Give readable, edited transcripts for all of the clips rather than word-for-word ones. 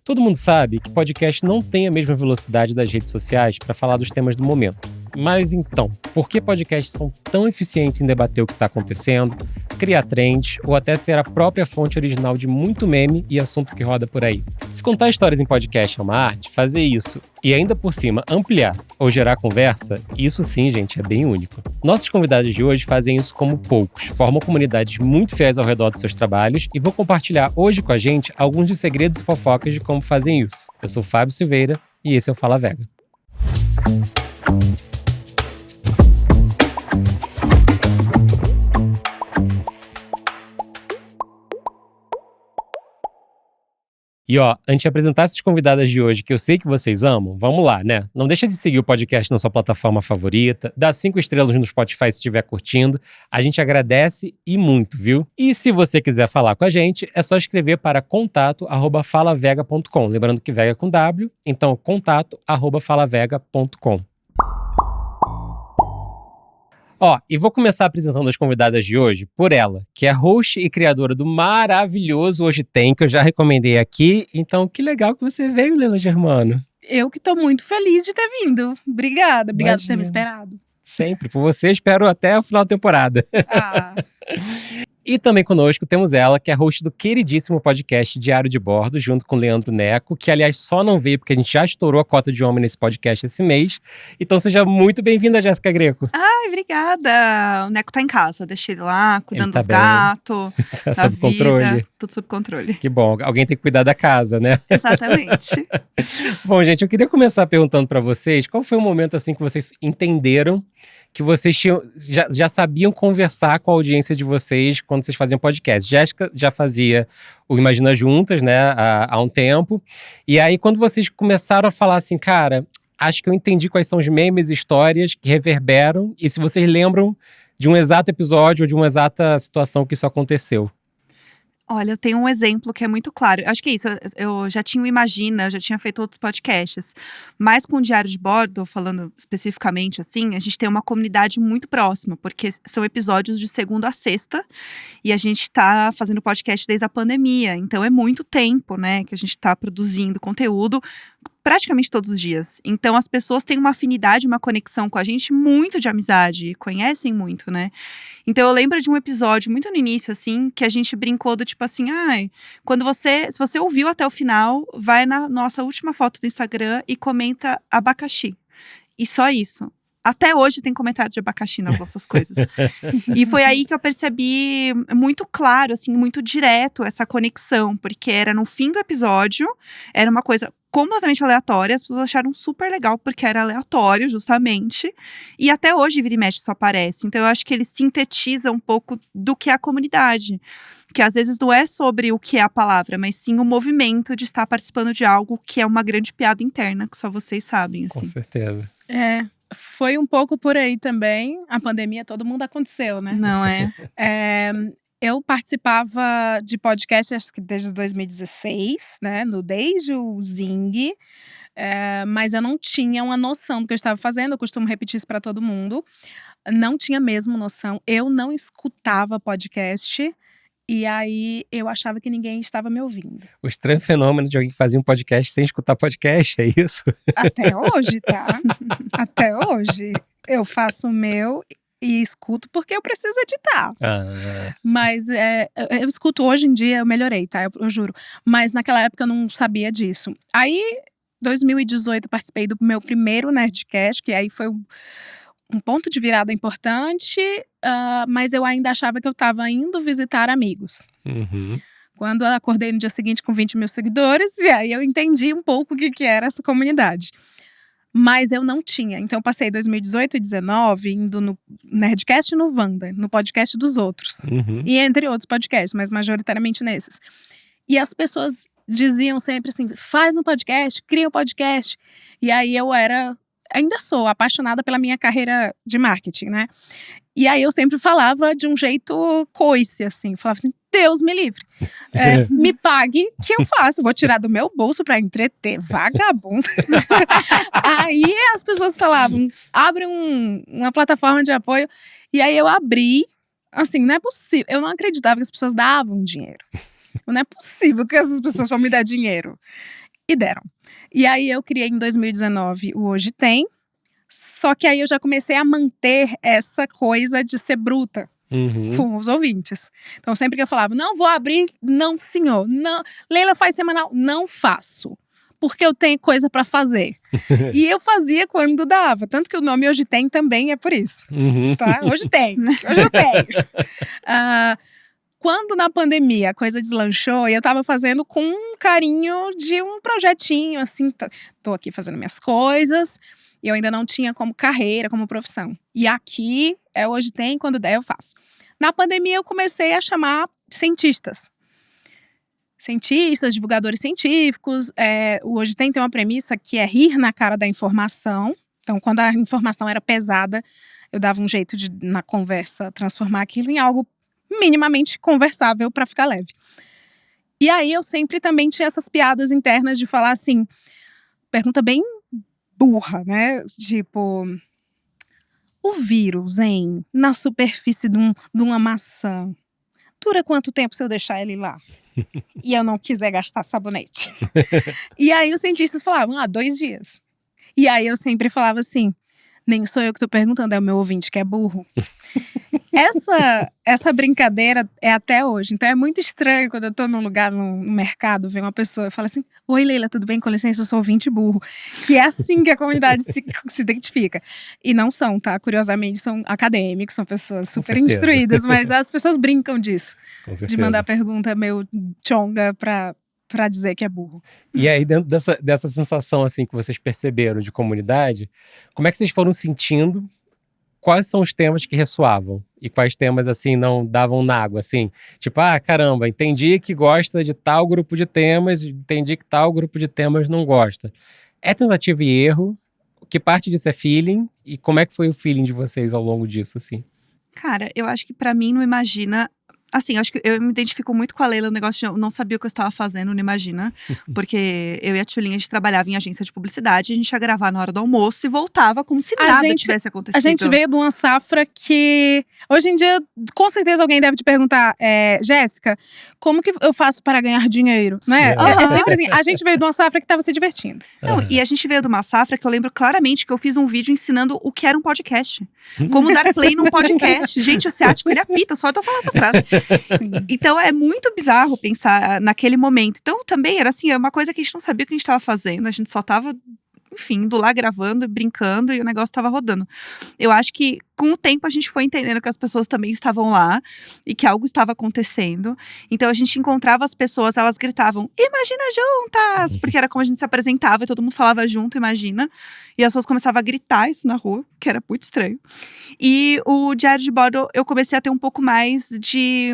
Todo mundo sabe que podcast não tem a mesma velocidade das redes sociais para falar dos temas do momento. Mas então, por que podcasts são tão eficientes em debater o que está acontecendo, criar trends ou até ser a própria fonte original de muito meme e assunto que roda por aí? Se contar histórias em podcast é uma arte, fazer isso e ainda por cima ampliar ou gerar conversa, isso sim, gente, é bem único. Nossos convidados de hoje fazem isso como poucos, formam comunidades muito fiéis ao redor dos seus trabalhos e vou compartilhar hoje com a gente alguns dos segredos e fofocas de como fazem isso. Eu sou o Fábio Silveira e esse é o Fala Vega. E antes de apresentar essas convidadas de hoje, que eu sei que vocês amam, vamos lá, né? Não deixa de seguir o podcast na sua plataforma favorita, dá 5 estrelas no Spotify se estiver curtindo, a gente agradece e muito, viu? E se você quiser falar com a gente, é só escrever para contato@falavega.com, lembrando que Vega é com W, então contato@falavega.com. E vou começar apresentando as convidadas de hoje por ela, que é host e criadora do maravilhoso Hoje Tem, que eu já recomendei aqui. Então, que legal que você veio, Leila Germano. Eu que tô muito feliz de ter vindo. Obrigada por ter me esperado. Sempre, por você, espero até o final da temporada. E também conosco temos ela, que é host do queridíssimo podcast Diário de Bordo, junto com o Leandro Neco, que aliás só não veio porque a gente já estourou a cota de homem nesse podcast esse mês. Então seja muito bem-vinda, Jéssica Greco. Ai, obrigada. O Neco tá em casa, deixei ele lá, cuidando dos gatos, tá sob controle. Tudo sob controle. Que bom, alguém tem que cuidar da casa, né? Exatamente. Bom, gente, eu queria começar perguntando pra vocês, qual foi o momento assim que vocês entenderam que vocês já sabiam conversar com a audiência de vocês quando vocês faziam podcast? Jéssica já fazia o Imagina Juntas, né, há um tempo. E aí, quando vocês começaram a falar assim, cara, acho que eu entendi quais são os memes e histórias que reverberam, e se vocês lembram de um exato episódio ou de uma exata situação que isso aconteceu. Olha, eu tenho um exemplo que é muito claro. Acho que é isso, eu já tinha o Imagina, eu já tinha feito outros podcasts. Mas com o Diário de Bordo, falando especificamente assim, a gente tem uma comunidade muito próxima, porque são episódios de segunda a sexta, e a gente tá fazendo podcast desde a pandemia. Então é muito tempo, né, que a gente tá produzindo conteúdo praticamente todos os dias. Então as pessoas têm uma afinidade, uma conexão com a gente muito de amizade, conhecem muito, né? Então eu lembro de um episódio muito no início, assim, que a gente brincou do tipo assim, se você ouviu até o final, vai na nossa última foto do Instagram e comenta abacaxi. E só isso. Até hoje tem comentário de abacaxi nas nossas coisas. E foi aí que eu percebi muito claro, assim, muito direto essa conexão. Porque era no fim do episódio, era uma coisa completamente aleatória. As pessoas acharam super legal porque era aleatório, justamente. E até hoje, vira e mexe, isso aparece. Então eu acho que ele sintetiza um pouco do que é a comunidade. Que às vezes não é sobre o que é a palavra, mas sim o movimento de estar participando de algo que é uma grande piada interna, que só vocês sabem, assim. Com certeza. Foi um pouco por aí também. A pandemia, todo mundo aconteceu, né? Não é? Eu participava de podcast, acho que desde 2016, né? Desde o Zing. Mas eu não tinha uma noção do que eu estava fazendo. Eu costumo repetir isso para todo mundo. Não tinha mesmo noção. Eu não escutava podcast. E aí, eu achava que ninguém estava me ouvindo. O estranho fenômeno de alguém que fazia um podcast sem escutar podcast, é isso? Até hoje, tá? Até hoje. Eu faço o meu e escuto porque eu preciso editar. Mas eu escuto hoje em dia, eu melhorei, tá? Eu juro. Mas naquela época eu não sabia disso. Aí, 2018, participei do meu primeiro Nerdcast, que aí foi um ponto de virada importante, mas eu ainda achava que eu estava indo visitar amigos. Uhum. Quando eu acordei no dia seguinte com 20 mil seguidores, e aí eu entendi um pouco o que era essa comunidade. Mas eu não tinha. Então eu passei 2018 e 2019 indo no Nerdcast e no Wanda, no podcast dos outros. Uhum. E entre outros podcasts, mas majoritariamente nesses. E as pessoas diziam sempre assim, faz um podcast, cria um podcast. E aí eu ainda sou apaixonada pela minha carreira de marketing, né? E aí eu sempre falava de um jeito coice, assim. Falava assim, Deus me livre. Me pague que eu faço. Vou tirar do meu bolso pra entreter. Vagabundo. Aí as pessoas falavam, abre uma plataforma de apoio. E aí eu abri, assim, não é possível. Eu não acreditava que as pessoas davam dinheiro. Não é possível que essas pessoas vão me dar dinheiro. E deram. E aí eu criei em 2019 o Hoje Tem, só que aí eu já comecei a manter essa coisa de ser bruta com os ouvintes. Então sempre que eu falava, não vou abrir, não senhor, não, Leila faz semanal, não faço. Porque eu tenho coisa pra fazer. E eu fazia quando dava. Tanto que o nome Hoje Tem também é por isso. Tá? Hoje tem. Hoje eu tenho. Quando na pandemia a coisa deslanchou, eu tava fazendo com um carinho de um projetinho, assim, tô aqui fazendo minhas coisas, e eu ainda não tinha como carreira, como profissão. E aqui, Hoje Tem, quando der eu faço. Na pandemia eu comecei a chamar cientistas, divulgadores científicos. O Hoje Tem uma premissa que é rir na cara da informação. Então, quando a informação era pesada, eu dava um jeito de, na conversa, transformar aquilo em algo minimamente conversável para ficar leve. E aí eu sempre também tinha essas piadas internas de falar assim, pergunta bem burra, né? Tipo, o vírus, hein, na superfície de uma maçã, dura quanto tempo se eu deixar ele lá? E eu não quiser gastar sabonete. E aí os cientistas falavam, 2 dias. E aí eu sempre falava assim, nem sou eu que estou perguntando, é o meu ouvinte que é burro. Essa brincadeira é até hoje. Então é muito estranho quando eu estou num lugar, no mercado, ver uma pessoa e fala assim, oi Leila, tudo bem? Com licença, eu sou ouvinte burro. Que é assim que a comunidade se identifica. E não são, tá? Curiosamente, são acadêmicos, são pessoas super instruídas, mas as pessoas brincam disso. De mandar pergunta meio chonga pra dizer que é burro. E aí, dentro dessa sensação assim que vocês perceberam de comunidade, como é que vocês foram sentindo? Quais são os temas que ressoavam? E quais temas, assim, não davam na água, assim? Tipo, caramba, entendi que gosta de tal grupo de temas, entendi que tal grupo de temas não gosta. É tentativa e erro? Que parte disso é feeling? E como é que foi o feeling de vocês ao longo disso, assim? Cara, eu acho que pra mim não imagina. Assim, acho que eu me identifico muito com a Leila, o negócio de eu não sabia o que eu estava fazendo, não imagina. Porque eu e a Tchulinha, a gente trabalhava em agência de publicidade, a gente ia gravar na hora do almoço e voltava como se nada tivesse acontecido. A gente veio de uma safra que, hoje em dia, com certeza alguém deve te perguntar, Jéssica, como que eu faço para ganhar dinheiro? Não é? É sempre assim, a gente veio de uma safra que estava se divertindo. Não, e a gente veio de uma safra que eu lembro claramente que eu fiz um vídeo ensinando o que era um podcast. Como dar play num podcast. Gente, o ciático, ele apita, só de eu falar essa frase. Sim. Então é muito bizarro pensar naquele momento. Então também era assim, é uma coisa que a gente não sabia o que a gente estava fazendo. A gente só estava, enfim, indo lá gravando, brincando e o negócio estava rodando. Eu acho que com o tempo a gente foi entendendo que as pessoas também estavam lá e que algo estava acontecendo. Então a gente encontrava as pessoas, elas gritavam, imagina juntas! Porque era como a gente se apresentava e todo mundo falava junto, imagina. E as pessoas começavam a gritar isso na rua, que era muito estranho. E o Diário de Bordo, eu comecei a ter um pouco mais de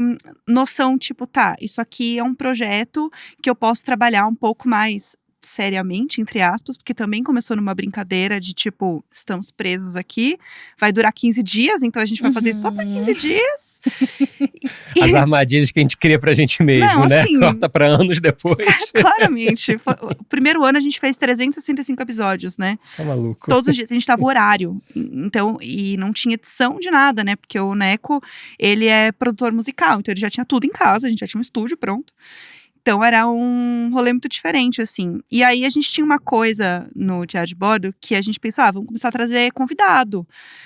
noção, tipo, isso aqui é um projeto que eu posso trabalhar um pouco mais seriamente, entre aspas, porque também começou numa brincadeira de tipo, estamos presos aqui, vai durar 15 dias, então a gente vai fazer só por 15 dias. As armadilhas que a gente cria pra gente mesmo, não, né? Assim, corta pra anos depois. Claramente. O primeiro ano a gente fez 365 episódios, né? Tá maluco. Todos os dias, a gente tava horário. Então, e não tinha edição de nada, né? Porque o Neco, ele é produtor musical, então ele já tinha tudo em casa, a gente já tinha um estúdio pronto. Então era um rolê muito diferente, assim. E aí a gente tinha uma coisa no Diário de Bordo que a gente pensou, vamos começar a trazer convidado.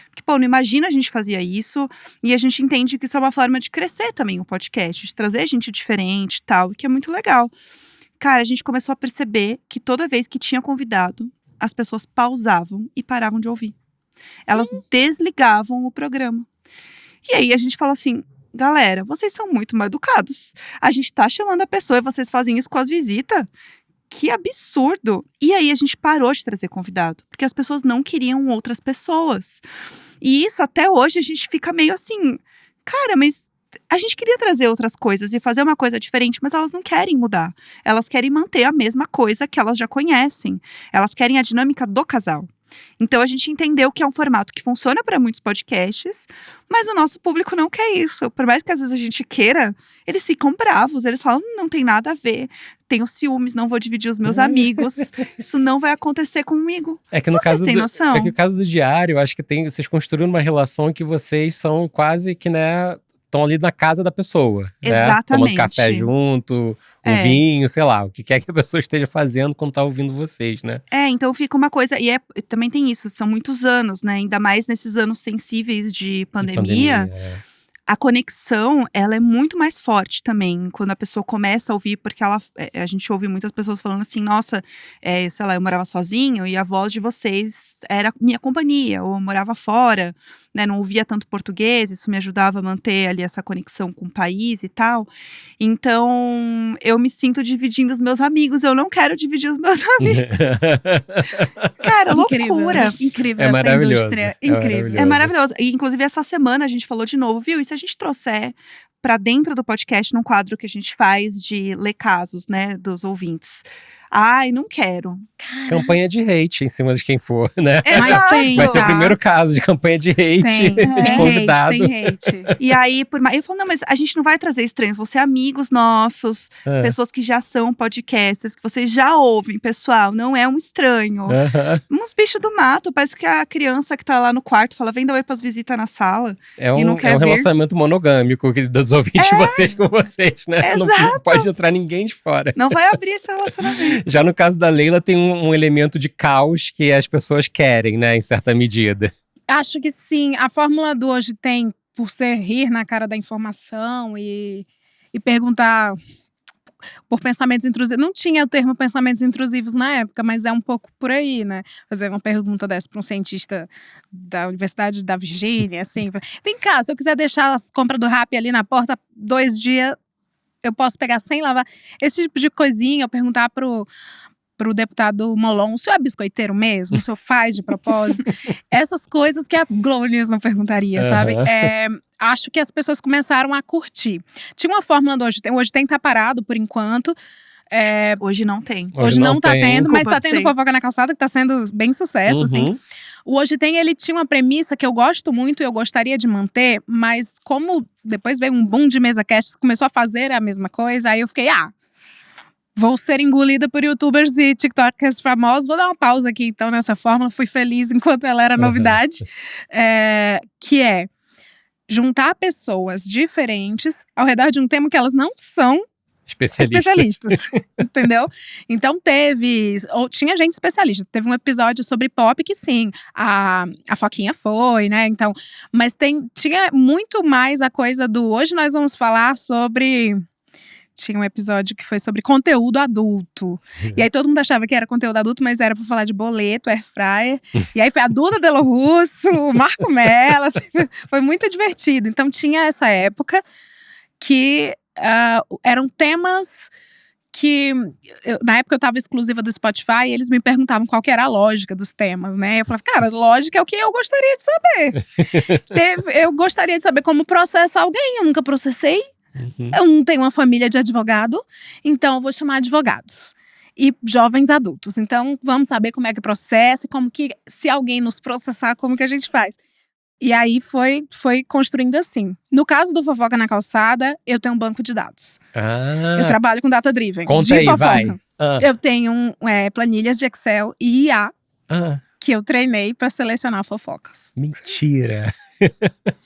Porque, não imagina a gente fazia isso. E a gente entende que isso é uma forma de crescer também o podcast, de trazer gente diferente e tal, que é muito legal. Cara, a gente começou a perceber que toda vez que tinha convidado, as pessoas pausavam e paravam de ouvir. Elas desligavam o programa. E aí a gente fala assim, galera, vocês são muito mal educados. A gente tá chamando a pessoa e vocês fazem isso com as visitas? Que absurdo! E aí a gente parou de trazer convidado, porque as pessoas não queriam outras pessoas. E isso até hoje a gente fica meio assim, cara, mas a gente queria trazer outras coisas e fazer uma coisa diferente, mas elas não querem mudar. Elas querem manter a mesma coisa que elas já conhecem. Elas querem a dinâmica do casal. Então a gente entendeu que é um formato que funciona para muitos podcasts, mas o nosso público não quer isso. Por mais que às vezes a gente queira, eles ficam bravos, eles falam, não tem nada a ver, tenho ciúmes, não vou dividir os meus amigos, isso não vai acontecer comigo. É que no vocês caso têm noção? É que o caso do Diário, eu acho que vocês construíram uma relação em que vocês são quase que, né, estão ali na casa da pessoa, né? Exatamente. Tomando café junto, vinho, sei lá, o que quer que a pessoa esteja fazendo quando tá ouvindo vocês, né? Então fica uma coisa, e também tem isso, são muitos anos, né? Ainda mais nesses anos sensíveis de pandemia. A conexão, ela é muito mais forte também, quando a pessoa começa a ouvir, porque a gente ouve muitas pessoas falando assim, nossa, sei lá, eu morava sozinho e a voz de vocês era minha companhia, ou eu morava fora, né, não ouvia tanto português, isso me ajudava a manter ali essa conexão com o país e tal. Então, eu me sinto dividindo os meus amigos, eu não quero dividir os meus amigos. Cara, loucura. Incrível É essa maravilhoso. indústria, incrível. É maravilhoso. E, inclusive, essa semana a gente falou de novo, viu? E se a gente trouxer pra dentro do podcast, num quadro que a gente faz de ler casos, né, dos ouvintes. Ai, não quero. Campanha de hate em cima de quem for, né? Exato. Vai ser o primeiro caso de campanha de hate de convidado. Tem hate. E aí, eu falo, não, mas a gente não vai trazer estranhos, vão ser amigos nossos, pessoas que já são podcasters, que vocês já ouvem, pessoal, não é um estranho. Uns bichos do mato, parece que a criança que tá lá no quarto fala, vem dar oi pras visitas na sala. É e não quer um vir. relacionamento monogâmico dos ouvintes de vocês com vocês, né? Exato. Não pode entrar ninguém de fora. Não vai abrir esse relacionamento. Já no caso da Leila, tem um elemento de caos que as pessoas querem, né? Em certa medida. Acho que sim. A fórmula do Hoje Tem, por ser rir na cara da informação e perguntar por pensamentos intrusivos. Não tinha o termo pensamentos intrusivos na época, mas é um pouco por aí, né? Fazer uma pergunta dessa para um cientista da Universidade da Virgínia, assim. Vem cá, se eu quiser deixar as compras do Rappi ali na porta 2 dias, eu posso pegar sem lavar. Esse tipo de coisinha, eu perguntar pro deputado Molon, o senhor é biscoiteiro mesmo? O senhor faz de propósito? Essas coisas que a Globo News não perguntaria, sabe? Acho que as pessoas começaram a curtir. Tinha uma fórmula do Hoje Tem tá parado por enquanto. Hoje não tem. Hoje não tá tendo, Desculpa, mas tá tendo Fofoca na Calçada, que tá sendo bem sucesso, assim. O Hoje Tem, ele tinha uma premissa que eu gosto muito e eu gostaria de manter, mas como depois veio um boom de MesaCast, começou a fazer a mesma coisa, aí eu fiquei, vou ser engolida por youtubers e tiktokers famosos. Vou dar uma pausa aqui, então, nessa fórmula. Fui feliz enquanto ela era novidade. Que é juntar pessoas diferentes ao redor de um tema que elas não são especialistas. Entendeu? Então tinha gente especialista. Teve um episódio sobre pop que sim, a Foquinha foi, né? Então, mas tinha muito mais a coisa do hoje nós vamos falar sobre... Tinha um episódio que foi sobre conteúdo adulto. E aí todo mundo achava que era conteúdo adulto, mas era pra falar de boleto, airfryer. E aí foi a Duda Delo Russo, o Marco Mello, assim, foi muito divertido. Então tinha essa época que eram temas que… na época eu tava exclusiva do Spotify e eles me perguntavam qual que era a lógica dos temas, né? Eu falava, cara, lógica é o que eu gostaria de saber. Eu gostaria de saber como processar alguém, eu nunca processei. Eu não tenho uma família de advogado, então eu vou chamar advogados e jovens adultos. Então vamos saber como é que processa, como que, se alguém nos processar, como que a gente faz. E aí foi construindo assim. No caso do Fofoca na Calçada, eu tenho um banco de dados. Eu trabalho com data driven. Conta aí, fofoca. vai. Eu tenho planilhas de Excel e IA que eu treinei pra selecionar fofocas. Mentira.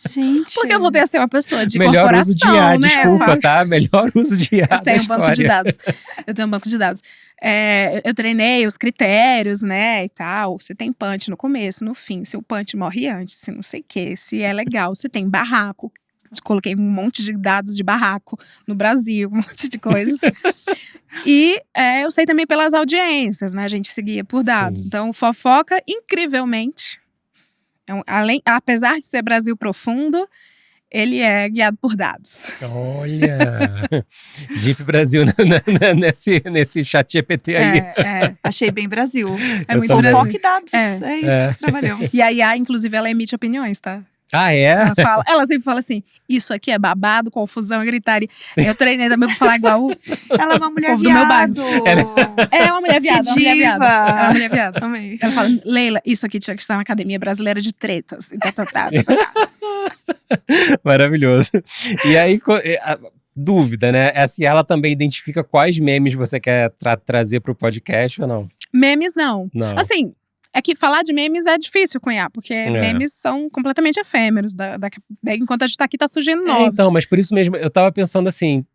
Gente. Porque eu voltei a ser uma pessoa de melhor corporação, uso de IA, né? desculpa, tá? Melhor uso de IA. Eu tenho um banco de dados. Eu tenho um banco de dados. Eu treinei os critérios, né, e tal. Você tem punch no começo, no fim. Se o punch morre antes, se não sei o quê. Se é legal, você tem barraco. Coloquei um monte de dados de barraco no Brasil, um monte de coisas. E eu sei também pelas audiências, né? A gente seguia por dados. Sim. Então, Fofoca, incrivelmente… apesar de ser Brasil profundo, ele é guiado por dados. Olha! Deep Brasil nesse chat GPT aí. Achei bem Brasil. É muito Fofoca Brasil. E dados. É isso que trabalhamos. E a IA, inclusive, ela emite opiniões, tá? Ah, é? Ela sempre fala assim, isso aqui é babado, confusão e gritaria. Eu treinei também pra falar igual ela é uma mulher do meu bairro. É uma mulher viada, que diva. É uma mulher viada. Amei. Ela fala, Leila, isso aqui tinha que estar na Academia Brasileira de Tretas. Maravilhoso. E aí, dúvida, né? Essa ela também identifica quais memes você quer trazer pro podcast ou não? Memes, não. Não. Assim… É que falar de memes é difícil cunhar, porque memes são completamente efêmeros. Enquanto a gente tá aqui, tá surgindo novos. Então, mas por isso mesmo, eu tava pensando assim,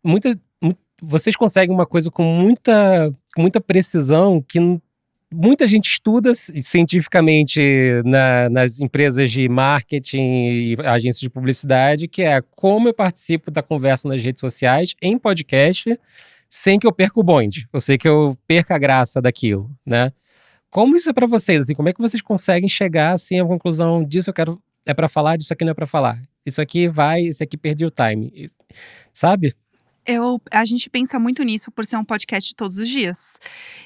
vocês conseguem uma coisa com muita precisão que muita gente estuda cientificamente nas empresas de marketing e agências de publicidade, que é como eu participo da conversa nas redes sociais, em podcast, sem que eu perca o bonde, ou sem que eu perca a graça daquilo, né? Como isso é pra vocês? Assim, como é que vocês conseguem chegar assim, à conclusão disso é pra falar, disso aqui não é pra falar? Isso aqui isso aqui perdi o time, sabe? A gente pensa muito nisso por ser um podcast de todos os dias.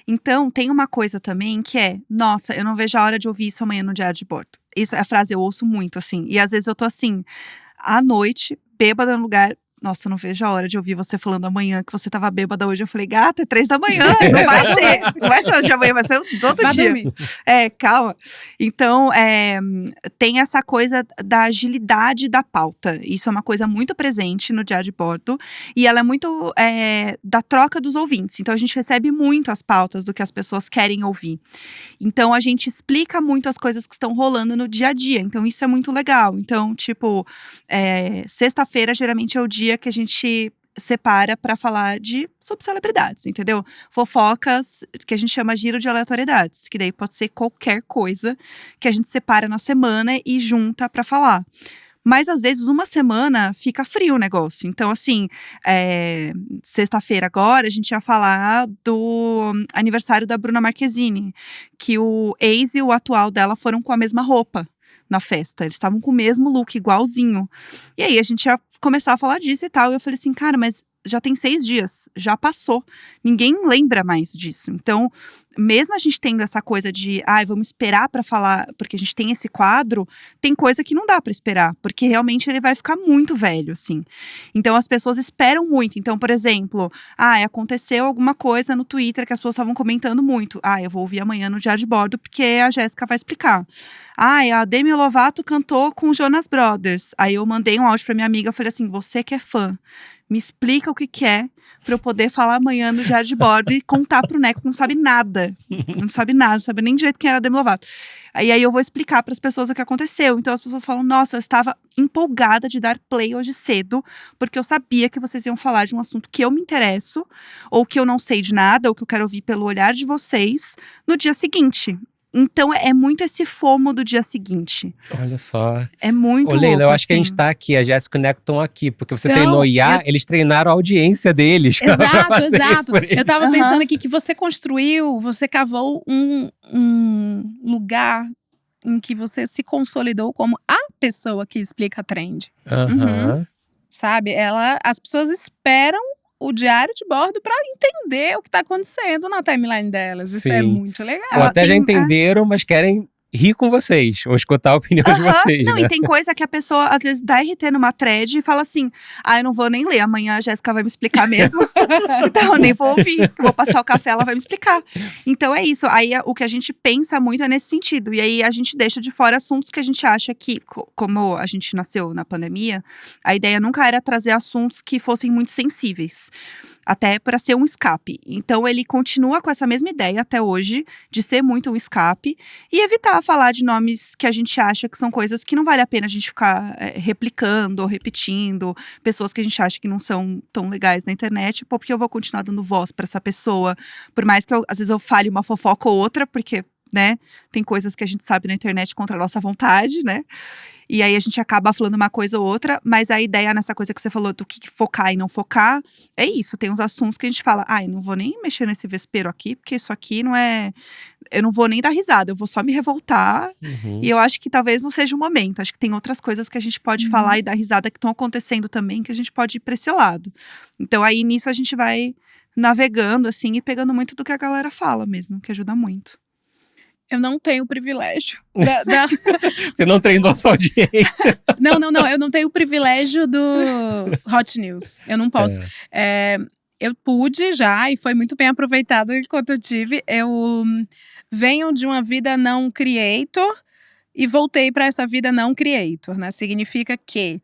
Então, tem uma coisa também que é, nossa, eu não vejo a hora de ouvir isso amanhã no diário de bordo. Isso é a frase eu ouço muito, assim. E às vezes eu tô assim, à noite, bêbada no lugar. Nossa, eu não vejo a hora de ouvir você falando amanhã que você tava bêbada hoje. Eu falei, gata, é 3 da manhã, não vai ser. Não vai ser hoje de amanhã, vai ser do outro dia. Dormir. Calma. Então, tem essa coisa da agilidade da pauta. Isso é uma coisa muito presente no diário de bordo. E ela é muito da troca dos ouvintes. Então, a gente recebe muito as pautas do que as pessoas querem ouvir. Então, a gente explica muito as coisas que estão rolando no dia a dia. Então, isso é muito legal. Então, tipo, sexta-feira geralmente é o dia que a gente separa para falar sobre celebridades, entendeu? Fofocas, que a gente chama giro de aleatoriedades, que daí pode ser qualquer coisa que a gente separa na semana e junta para falar. Mas, às vezes, uma semana fica frio o negócio. Então, assim, sexta-feira agora, a gente ia falar do aniversário da Bruna Marquezine, que o ex e o atual dela foram com a mesma roupa na festa. Eles estavam com o mesmo look, igualzinho. E aí, a gente ia começar a falar disso e tal. E eu falei assim, cara, mas já tem 6 dias, já passou. Ninguém lembra mais disso. Então, mesmo a gente tendo essa coisa de, vamos esperar pra falar, porque a gente tem esse quadro, tem coisa que não dá pra esperar, porque realmente ele vai ficar muito velho, assim. Então, as pessoas esperam muito. Então, por exemplo, aconteceu alguma coisa no Twitter que as pessoas estavam comentando muito. Eu vou ouvir amanhã no diário de bordo, porque a Jéssica vai explicar. A Demi Lovato cantou com os Jonas Brothers. Aí eu mandei um áudio pra minha amiga, eu falei assim, você que é fã, me explica o que é pra eu poder falar amanhã no diário de bordo e contar pro Neco, que não sabe nada. Não sabe nada, não sabe nem direito quem era a Demi Lovato. E aí eu vou explicar pras pessoas o que aconteceu. Então as pessoas falam, nossa, eu estava empolgada de dar play hoje cedo, porque eu sabia que vocês iam falar de um assunto que eu me interesso, ou que eu não sei de nada, ou que eu quero ouvir pelo olhar de vocês no dia seguinte. Então, é muito esse FOMO do dia seguinte. Olha só. É muito louco, Leila, eu acho que a assim. gente tá aqui, a Jéssica e o Neco estão aqui, porque você treinou IA, eles treinaram a audiência deles. Exato. Eu tava pensando aqui que você cavou um lugar em que você se consolidou como a pessoa que explica a trend. Sabe? As pessoas esperam o diário de bordo para entender o que tá acontecendo na timeline delas. Isso é muito legal. Ou até já entenderam, mas querem rir com vocês, ou escutar a opinião de vocês. Não, né? E tem coisa que a pessoa, às vezes, dá RT numa thread e fala assim, eu não vou nem ler, amanhã a Jéssica vai me explicar mesmo. Então eu nem vou ouvir, eu vou passar o café, ela vai me explicar. Então é isso, aí o que a gente pensa muito é nesse sentido. E aí a gente deixa de fora assuntos que a gente acha que, como a gente nasceu na pandemia, a ideia nunca era trazer assuntos que fossem muito sensíveis. Até para ser um escape. Então, ele continua com essa mesma ideia até hoje, de ser muito um escape, e evitar falar de nomes que a gente acha que são coisas que não vale a pena a gente ficar replicando ou repetindo, pessoas que a gente acha que não são tão legais na internet, porque eu vou continuar dando voz para essa pessoa, por mais que às vezes eu fale uma fofoca ou outra, porque, né, tem coisas que a gente sabe na internet contra a nossa vontade, né? E aí a gente acaba falando uma coisa ou outra, mas a ideia nessa coisa que você falou do que focar e não focar, é isso. Tem uns assuntos que a gente fala, eu não vou nem mexer nesse vespeiro aqui, porque isso aqui não é… Eu não vou nem dar risada, eu vou só me revoltar. E eu acho que talvez não seja o momento. Acho que tem outras coisas que a gente pode falar e dar risada que estão acontecendo também, que a gente pode ir pra esse lado. Então aí nisso a gente vai navegando assim e pegando muito do que a galera fala mesmo, que ajuda muito. Eu não tenho o privilégio Você não treinou sua audiência. Não. Eu não tenho o privilégio do Hot News. Eu não posso. Eu pude já, e foi muito bem aproveitado enquanto eu tive. Eu venho de uma vida não creator e voltei para essa vida não creator, né? Significa que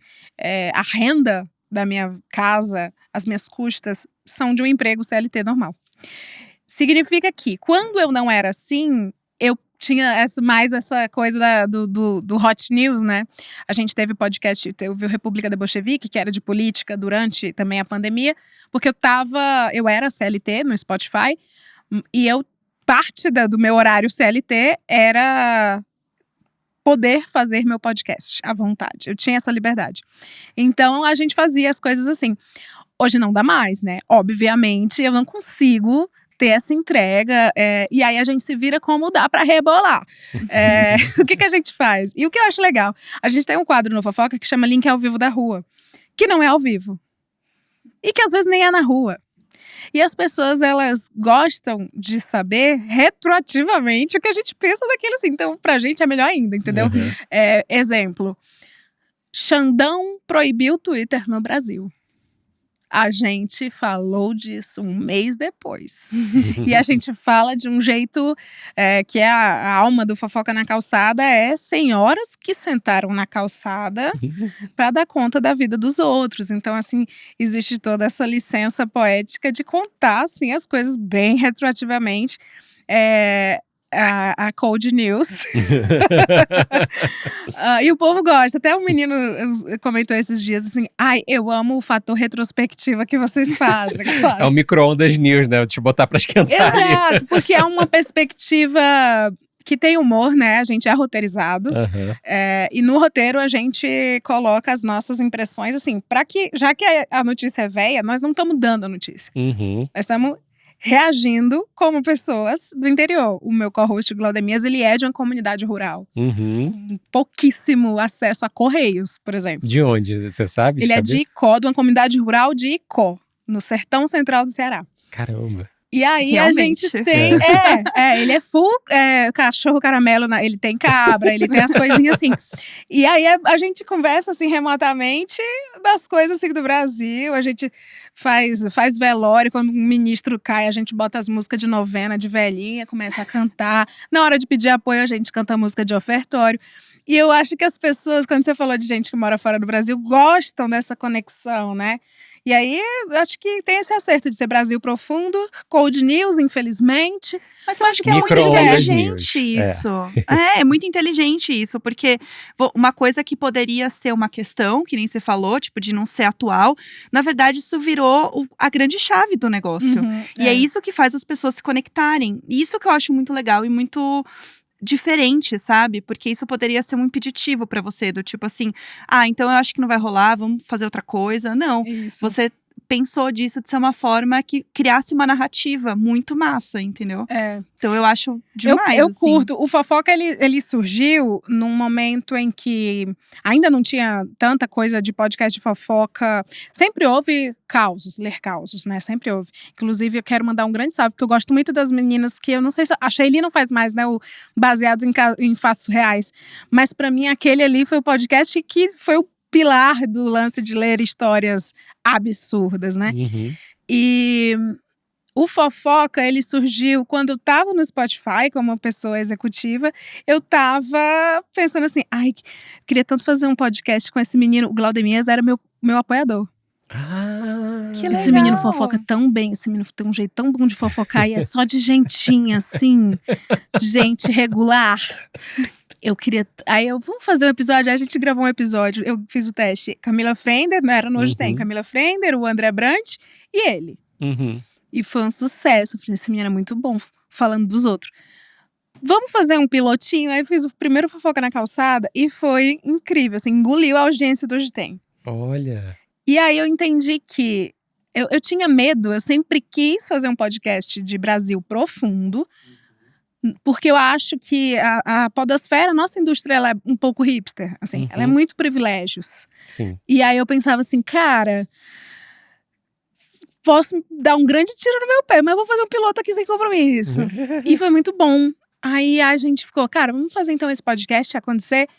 a renda da minha casa, as minhas custas, são de um emprego CLT normal. Significa que, quando eu não era assim… Eu tinha mais essa coisa do Hot News, né? A gente teve podcast, teve o República da Bolchevique, que era de política durante também a pandemia, porque eu era CLT no Spotify, e parte do meu horário CLT era poder fazer meu podcast à vontade. Eu tinha essa liberdade. Então, a gente fazia as coisas assim. Hoje não dá mais, né? Obviamente, eu não consigo ter essa entrega, e aí a gente se vira como dá pra rebolar. O que a gente faz? E o que eu acho legal, a gente tem um quadro no Fofoca que chama Link ao Vivo da Rua, que não é ao vivo. E que às vezes nem é na rua. E as pessoas, elas gostam de saber retroativamente o que a gente pensa daquilo assim. Então, pra gente é melhor ainda, entendeu? Exemplo, Xandão proibiu o Twitter no Brasil. A gente falou disso um mês depois. E a gente fala de um jeito que é a alma do Fofoca na Calçada, senhoras que sentaram na calçada para dar conta da vida dos outros. Então, assim, existe toda essa licença poética de contar, assim, as coisas bem retroativamente. A Cold News. E o povo gosta. Até um menino comentou esses dias assim: ai, eu amo o fator retrospectiva que vocês fazem. Sabe? É o micro-ondas news, né? Te botar pra esquentar. Exato, porque é uma perspectiva que tem humor, né? A gente é roteirizado. E no roteiro a gente coloca as nossas impressões, assim, para que, já que a notícia é velha, nós não estamos dando a notícia. Nós estamos reagindo como pessoas do interior. O meu co-host Glaudemias, ele é de uma comunidade rural. Com pouquíssimo acesso a correios, por exemplo. De onde? Você sabe? Ele é de Icó, de uma comunidade rural de Icó, no sertão central do Ceará. Caramba. E aí Realmente. a gente tem… ele é full cachorro caramelo, ele tem cabra, ele tem as coisinhas assim. E aí a gente conversa assim remotamente das coisas assim do Brasil. A gente faz velório, quando um ministro cai, a gente bota as músicas de novena, de velhinha, começa a cantar. Na hora de pedir apoio, a gente canta música de ofertório. E eu acho que as pessoas, quando você falou de gente que mora fora do Brasil, gostam dessa conexão, né? E aí, eu acho que tem esse acerto de ser Brasil profundo, Cold News, infelizmente. Mas eu acho que é muito inteligente isso. É muito inteligente isso, porque uma coisa que poderia ser uma questão, que nem você falou, tipo, de não ser atual, na verdade isso virou a grande chave do negócio. E é isso que faz as pessoas se conectarem. E isso que eu acho muito legal e muito diferente, sabe? Porque isso poderia ser um impeditivo pra você, do tipo assim, então eu acho que não vai rolar, vamos fazer outra coisa. Não, você pensou disso de ser uma forma que criasse uma narrativa muito massa, entendeu? Então eu acho demais, eu assim. curto. O Fofoca, ele surgiu num momento em que ainda não tinha tanta coisa de podcast de fofoca. Sempre houve ler causos, né? Sempre houve. Inclusive, eu quero mandar um grande salve, porque eu gosto muito das meninas que, eu não sei se a Sheili não faz mais, né? O Baseados em Fatos Reais. Mas pra mim, aquele ali foi o podcast que foi o pilar do lance de ler histórias absurdas, né? E o Fofoca, ele surgiu quando eu tava no Spotify como uma pessoa executiva. Eu tava pensando assim, queria tanto fazer um podcast com esse menino. O Glaudemias era meu apoiador. Que esse menino fofoca tão bem, esse menino tem um jeito tão bom de fofocar e é só de gentinha, assim, gente regular. Eu queria… vamos fazer um episódio. Aí a gente gravou um episódio. Eu fiz o teste. Camila Frender, não era no Hoje Tem. Camila Frender, o André Brant e ele. E foi um sucesso. Eu falei, esse menino é muito bom falando dos outros. Vamos fazer um pilotinho? Aí eu fiz o primeiro Fofoca na Calçada e foi incrível. Assim, engoliu a audiência do Hoje Tem. Olha… E aí eu entendi que eu tinha medo. Eu sempre quis fazer um podcast de Brasil profundo. Porque eu acho que a podosfera, a nossa indústria, ela é um pouco hipster, assim, ela é muito privilégios. Sim. E aí eu pensava assim, cara, posso dar um grande tiro no meu pé, mas eu vou fazer um piloto aqui sem compromisso. E foi muito bom. Aí a gente ficou, cara, vamos fazer então esse podcast acontecer,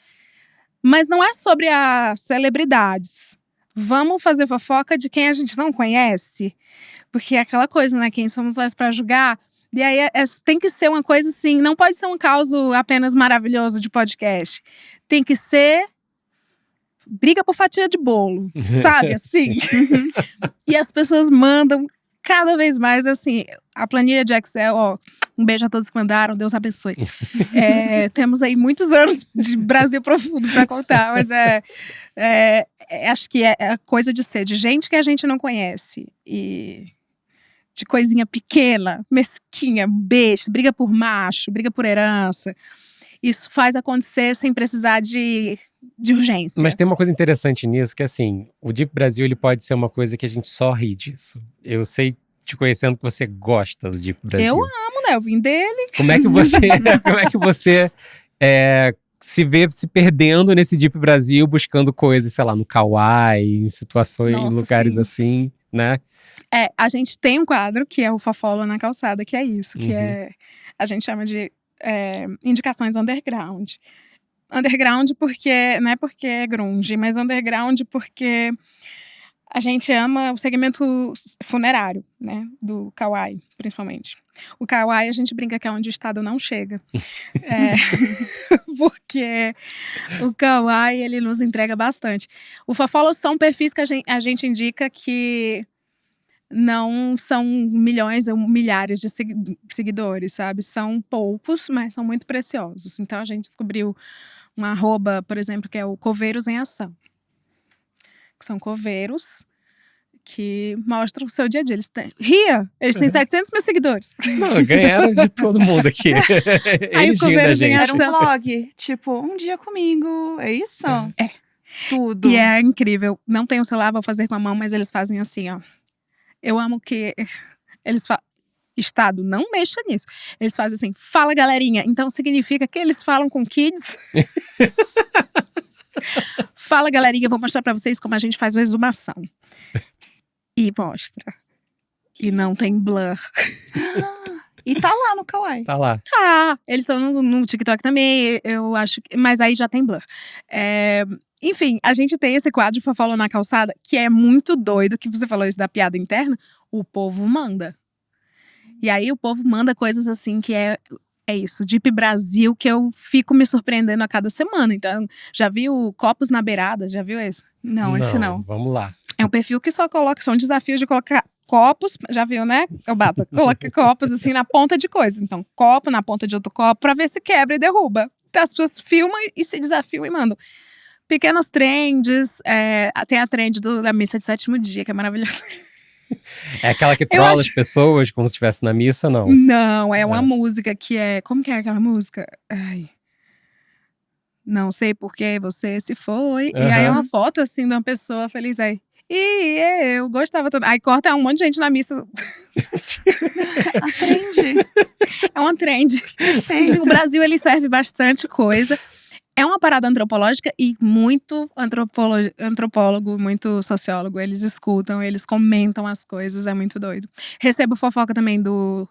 mas não é sobre as celebridades. Vamos fazer fofoca de quem a gente não conhece. Porque é aquela coisa, né, quem somos nós pra julgar? E aí tem que ser uma coisa assim, não pode ser um caso apenas maravilhoso de podcast. Tem que ser briga por fatia de bolo, sabe assim? E as pessoas mandam cada vez mais assim, a planilha de Excel, Um beijo a todos que mandaram, Deus abençoe. Temos aí muitos anos de Brasil profundo para contar, mas acho que é a coisa de ser de gente que a gente não conhece e de coisinha pequena, mesquinha, besta, briga por macho, briga por herança. Isso faz acontecer sem precisar de urgência. Mas tem uma coisa interessante nisso, que assim, o Deep Brasil ele pode ser uma coisa que a gente só ri disso. Eu sei, te conhecendo, que você gosta do Deep Brasil. Eu amo, né? Eu vim dele. Como é que você se vê se perdendo nesse Deep Brasil, buscando coisas, sei lá, no Kawaii, em situações, em lugares sim. assim, né? A gente tem um quadro que é o Fofolo na Calçada, que é isso, que a gente chama de indicações underground. Underground porque, não é porque é grunge, mas underground porque a gente ama o segmento funerário, né, do Kawaii, principalmente. O Kawaii a gente brinca que é onde o Estado não chega. Porque o Kawaii, ele nos entrega bastante. O Fofolo são perfis que a gente indica que não são milhões ou milhares de seguidores, sabe? São poucos, mas são muito preciosos. Então a gente descobriu um arroba, por exemplo, que é o Coveiros em Ação. Que são coveiros que mostram o seu dia a dia. Eles têm 700 mil seguidores. Não, ganharam de todo mundo aqui. Aí o Coveiros em Era Ação. um vlog, tipo, um dia comigo, é isso? Tudo. E é incrível. Não tenho celular, vou fazer com a mão, mas eles fazem assim, ó. Eu amo que eles falam, Estado, não mexa nisso. Eles fazem assim, fala galerinha. Então significa que eles falam com kids. Fala galerinha, vou mostrar pra vocês como a gente faz uma exumação. E mostra. E não tem blur. E tá lá no Kawaii. Tá lá. Tá, eles estão no TikTok também, eu acho que, mas aí já tem blur. Enfim, a gente tem esse quadro de Fofolo na Calçada, que é muito doido, que você falou isso da piada interna, o povo manda. E aí o povo manda coisas assim que é isso, Deep Brasil, que eu fico me surpreendendo a cada semana. Então, já viu Copos na Beirada? Já viu esse? Não, esse não. Vamos lá. É um perfil que só coloca, são desafios de colocar copos, já viu, né? Coloca copos assim na ponta de coisa. Então, copo na ponta de outro copo pra ver se quebra e derruba. Então, as pessoas filmam e se desafiam e mandam. Pequenos trends, tem a trend da missa de sétimo dia, que é maravilhosa. É aquela que trola as pessoas como se estivesse na missa, não? Não, é uma música que é... Como que é aquela música? Ai... Não sei por que você se foi. E aí é uma foto, assim, de uma pessoa feliz aí. E eu gostava tanto. Aí corta um monte de gente na missa. A trend. É uma trend. Perfeito. O Brasil, ele serve bastante coisa. É uma parada antropológica e muito antropólogo, muito sociólogo. Eles escutam, eles comentam as coisas, é muito doido. Recebo fofoca também do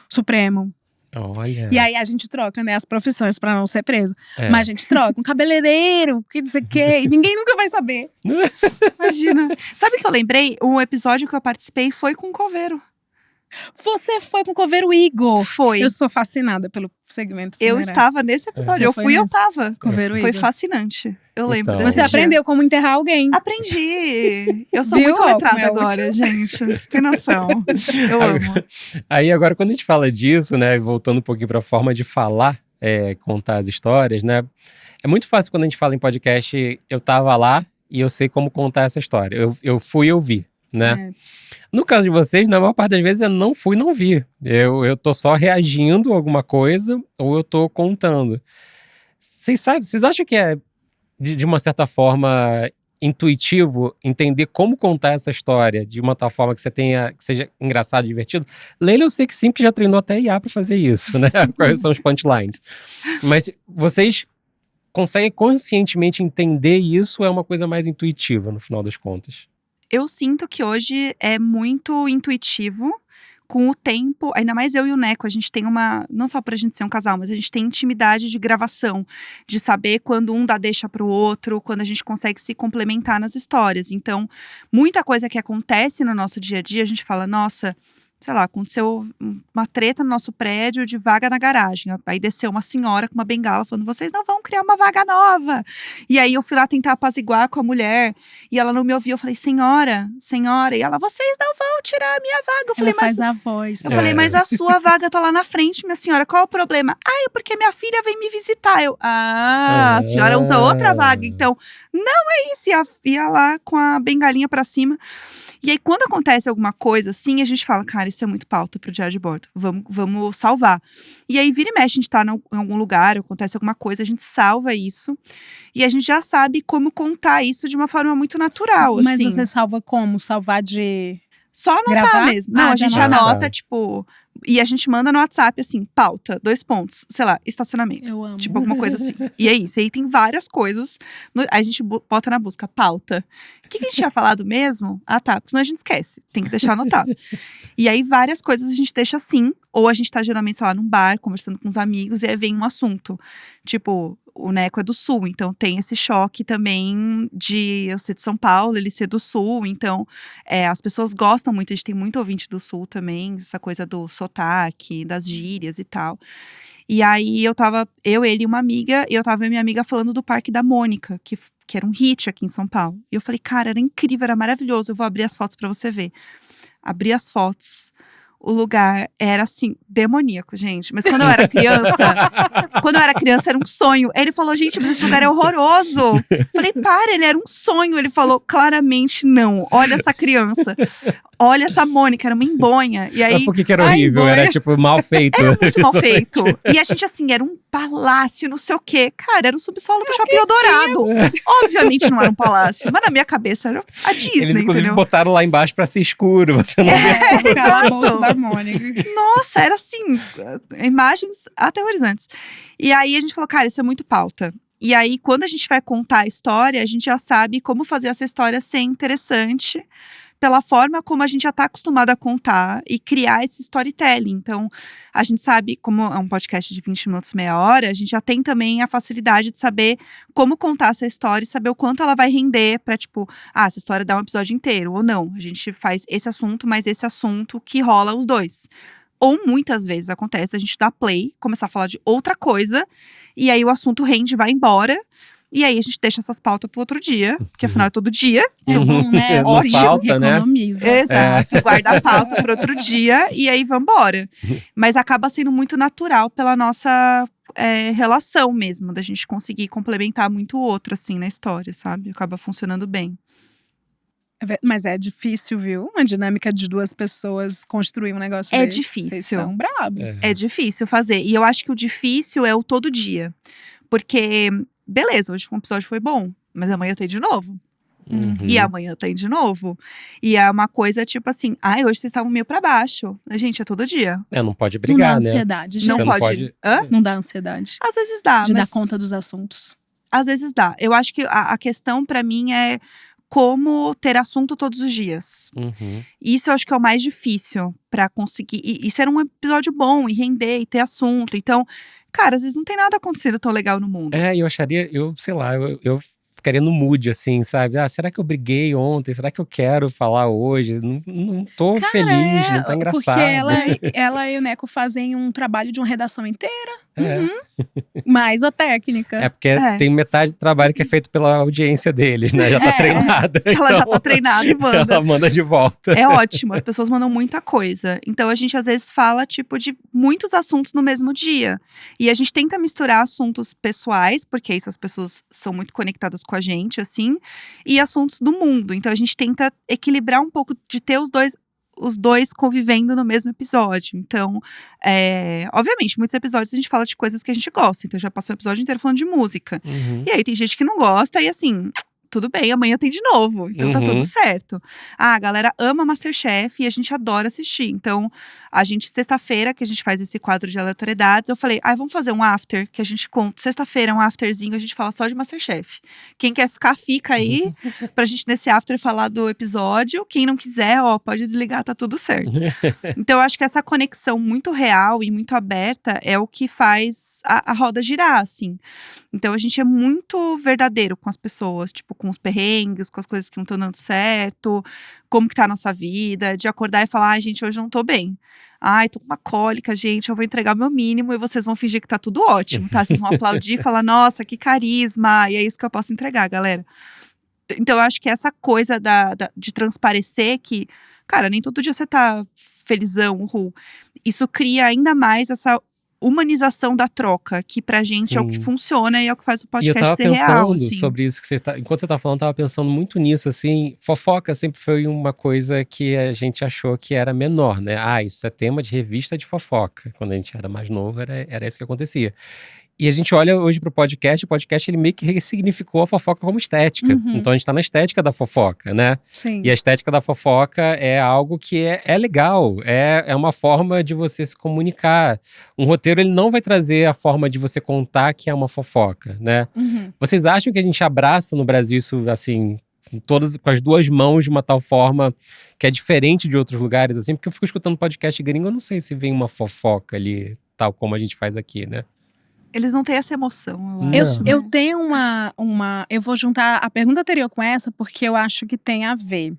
Supremo. Olha. E aí a gente troca, né, as profissões pra não ser preso. Mas a gente troca um cabeleireiro, que não sei o quê. E ninguém nunca vai saber. Imagina. Sabe o que eu lembrei? O episódio que eu participei foi com o Coveiro. Você foi com o Coveiro Igor. Foi. Eu sou fascinada pelo segmento Eu funerário. estava nesse episódio. Você Eu foi fui e eu nesse? tava. Coveiro Foi Igor. fascinante. Eu lembro Então. desse Você dia. aprendeu como enterrar alguém. Aprendi. Eu sou Viu? muito Ó, letrada como é agora, gente. Você tem noção. Eu amo. Aí agora quando a gente fala disso, né, voltando um pouquinho para a forma de falar, contar as histórias, né, é muito fácil quando a gente fala em podcast, eu tava lá e eu sei como contar essa história. Eu fui e eu vi, né. No caso de vocês, na maior parte das vezes eu não fui e não vi. Eu tô só reagindo a alguma coisa ou eu tô contando. Vocês acham que é, de uma certa forma, intuitivo entender como contar essa história de uma tal forma que que seja engraçado, divertido? Leila, eu sei que sim, que já treinou até IA pra fazer isso, né? Quais são os punchlines. Mas vocês conseguem conscientemente entender isso ou é uma coisa mais intuitiva, no final das contas? Eu sinto que hoje é muito intuitivo. Com o tempo, ainda mais eu e o Neco, a gente tem não só pra gente ser um casal, mas a gente tem intimidade de gravação, de saber quando um dá deixa pro outro, quando a gente consegue se complementar nas histórias. Então, muita coisa que acontece no nosso dia a dia, a gente fala, nossa, sei lá, aconteceu uma treta no nosso prédio de vaga na garagem. Aí desceu uma senhora com uma bengala falando, vocês não vão criar uma vaga nova. E aí eu fui lá tentar apaziguar com a mulher e ela não me ouviu. Eu falei, senhora. E ela, vocês não vão tirar a minha vaga. Eu falei, Ela faz a voz. Eu falei, mas a sua vaga tá lá na frente, minha senhora, qual é o problema? É porque minha filha vem me visitar. A senhora usa outra vaga, então, não é isso. Ia lá com a bengalinha pra cima. E aí, quando acontece alguma coisa assim, a gente fala, cara, isso é muito pauta pro diário de bordo, vamos salvar. E aí, vira e mexe, a gente tá em algum lugar, acontece alguma coisa, a gente salva isso. E a gente já sabe como contar isso de uma forma muito natural, Mas assim. você salva como? Salvar de… Só anotar gravar? mesmo. Não, a gente de anotar. anota, tipo… E a gente manda no WhatsApp, assim, pauta, 2 pontos, sei lá, estacionamento. Eu amo. Tipo, alguma coisa assim. E é isso. E aí tem várias coisas. Aí a gente bota na busca, pauta. O que a gente tinha falado mesmo? Ah, tá. Porque senão a gente esquece. Tem que deixar anotado. E aí várias coisas a gente deixa assim. Ou a gente tá geralmente, sei lá, num bar, conversando com os amigos. E aí vem um assunto. Tipo, o Neco é do Sul. Então tem esse choque também de eu ser de São Paulo, ele ser do Sul. Então as pessoas gostam muito. A gente tem muito ouvinte do Sul também. Essa coisa do sotaque, das gírias e tal. E aí ele e uma amiga, e eu tava vendo minha amiga falando do Parque da Mônica, que era um hit aqui em São Paulo. E eu falei, cara, era incrível, era maravilhoso, eu vou abrir as fotos pra você ver. Abri as fotos, o lugar era assim, demoníaco, gente. Mas quando eu era criança era um sonho. Ele falou, gente, mas esse lugar é horroroso. Falei, para, ele era um sonho. Ele falou, claramente não, olha essa criança. Olha essa Mônica, era uma embonha. E aí, mas por que era horrível? Era tipo mal feito. Era muito mal feito. E a gente assim, era um palácio, não sei o quê. Cara, era o subsolo do Shopping Eldorado. Obviamente não era um palácio, mas na minha cabeça era a Disney, Eles inclusive entendeu? botaram lá embaixo pra ser escuro, você não vê. O calabouço da Mônica. Nossa, era assim, imagens aterrorizantes. E aí a gente falou, cara, isso é muito pauta. E aí, quando a gente vai contar a história, a gente já sabe como fazer essa história ser interessante pela forma como a gente já está acostumado a contar e criar esse storytelling. Então, a gente sabe, como é um podcast de 20 minutos, meia hora, a gente já tem também a facilidade de saber como contar essa história e saber o quanto ela vai render para, tipo, essa história dá um episódio inteiro ou não. A gente faz esse assunto, mas esse assunto que rola os dois. Ou muitas vezes acontece a gente dar play, começar a falar de outra coisa, e aí o assunto rende, vai embora. E aí a gente deixa essas pautas pro outro dia, porque afinal é todo dia. É bom, né? Não Assim, falta, né? economiza. Exato, guarda a pauta pro outro dia e aí vambora. Mas acaba sendo muito natural pela nossa relação mesmo, da gente conseguir complementar muito o outro, assim, na história, sabe? Acaba funcionando bem. Mas é difícil, viu? Uma dinâmica de 2 pessoas construir um negócio É desse. difícil. Vocês são brabos. É difícil fazer. E eu acho que o difícil é o todo dia. Porque, beleza, hoje um episódio foi bom, mas amanhã tem de novo. Uhum. E amanhã tem de novo. E é uma coisa tipo assim, hoje vocês estavam meio pra baixo. Gente, é todo dia. Não pode Não brigar, dá né? ansiedade, gente. Não Você pode. Hã? Não dá ansiedade Às vezes dá, de mas dar conta dos assuntos. às vezes dá. Eu acho que a questão pra mim é como ter assunto todos os dias. Uhum. Isso eu acho que é o mais difícil pra conseguir. E ser um episódio bom, e render, e ter assunto. Então, cara, às vezes não tem nada acontecendo tão legal no mundo. Eu acharia, sei lá, eu ficaria no mood, assim, sabe? Será que eu briguei ontem? Será que eu quero falar hoje? Não tô Cara, feliz, não tá engraçado. Porque ela e o Neco fazem um trabalho de uma redação inteira. É. Mais a técnica. É porque tem metade do trabalho que é feito pela audiência deles, né? Já tá treinada. Ela já então tá treinada e manda. Ela manda de volta. É ótimo, as pessoas mandam muita coisa. Então a gente às vezes fala, tipo, de muitos assuntos no mesmo dia. E a gente tenta misturar assuntos pessoais, porque isso as pessoas são muito conectadas com a gente, assim, e assuntos do mundo. Então a gente tenta equilibrar um pouco de ter os dois convivendo no mesmo episódio. Então, obviamente, muitos episódios a gente fala de coisas que a gente gosta. Então já passou o episódio inteiro falando de música. Uhum. E aí tem gente que não gosta e assim, tudo bem, amanhã tem de novo. Então tá tudo certo. A galera ama MasterChef e a gente adora assistir. Então, a gente, sexta-feira, que a gente faz esse quadro de aleatoriedades, eu falei, vamos fazer um after, que a gente conta. Sexta-feira, um afterzinho, a gente fala só de MasterChef. Quem quer ficar, fica aí, pra gente nesse after falar do episódio. Quem não quiser, pode desligar, tá tudo certo. Então, eu acho que essa conexão muito real e muito aberta é o que faz a roda girar, assim. Então, a gente é muito verdadeiro com as pessoas, tipo, com os perrengues, com as coisas que não estão dando certo, como que tá a nossa vida, de acordar e falar, ai, gente, hoje eu não tô bem. Ai, tô com uma cólica, gente, eu vou entregar o meu mínimo e vocês vão fingir que tá tudo ótimo, tá? Vocês vão aplaudir e falar, nossa, que carisma, e é isso que eu posso entregar, galera. Então, eu acho que essa coisa de transparecer que, cara, nem todo dia você tá felizão, uhul. Isso cria ainda mais essa humanização da troca, que pra gente é o que Sim. funciona e é o que faz o E eu podcast tava ser real, pensando assim. sobre isso que enquanto você tava falando, eu tava pensando muito nisso, assim, fofoca sempre foi uma coisa que a gente achou que era menor, né? Ah, isso é tema de revista de fofoca. Quando a gente era mais novo, era isso que acontecia. E a gente olha hoje pro podcast, o podcast ele meio que ressignificou a fofoca como estética. Uhum. Então a gente tá na estética da fofoca, né? Sim. E a estética da fofoca é algo que é legal, é uma forma de você se comunicar. Um roteiro ele não vai trazer a forma de você contar que é uma fofoca, né? Uhum. Vocês acham que a gente abraça no Brasil isso, assim, com as duas mãos de uma tal forma que é diferente de outros lugares, assim? Porque eu fico escutando podcast gringo, eu não sei se vem uma fofoca ali, tal como a gente faz aqui, né? Eles não têm essa emoção, eu Eu, acho. eu né? tenho eu vou juntar a pergunta anterior com essa, porque eu acho que tem a ver.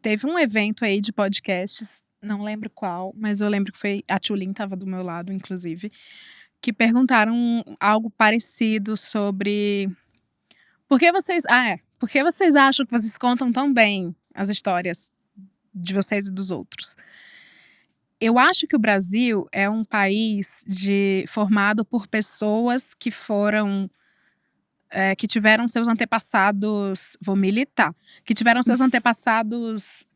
Teve um evento aí de podcasts, não lembro qual, mas eu lembro que foi, a Tulin estava do meu lado, inclusive, que perguntaram algo parecido sobre por que vocês acham que vocês contam tão bem as histórias de vocês e dos outros? Eu acho que o Brasil é um país formado por pessoas que foram que tiveram seus antepassados, vou militar, que tiveram seus antepassados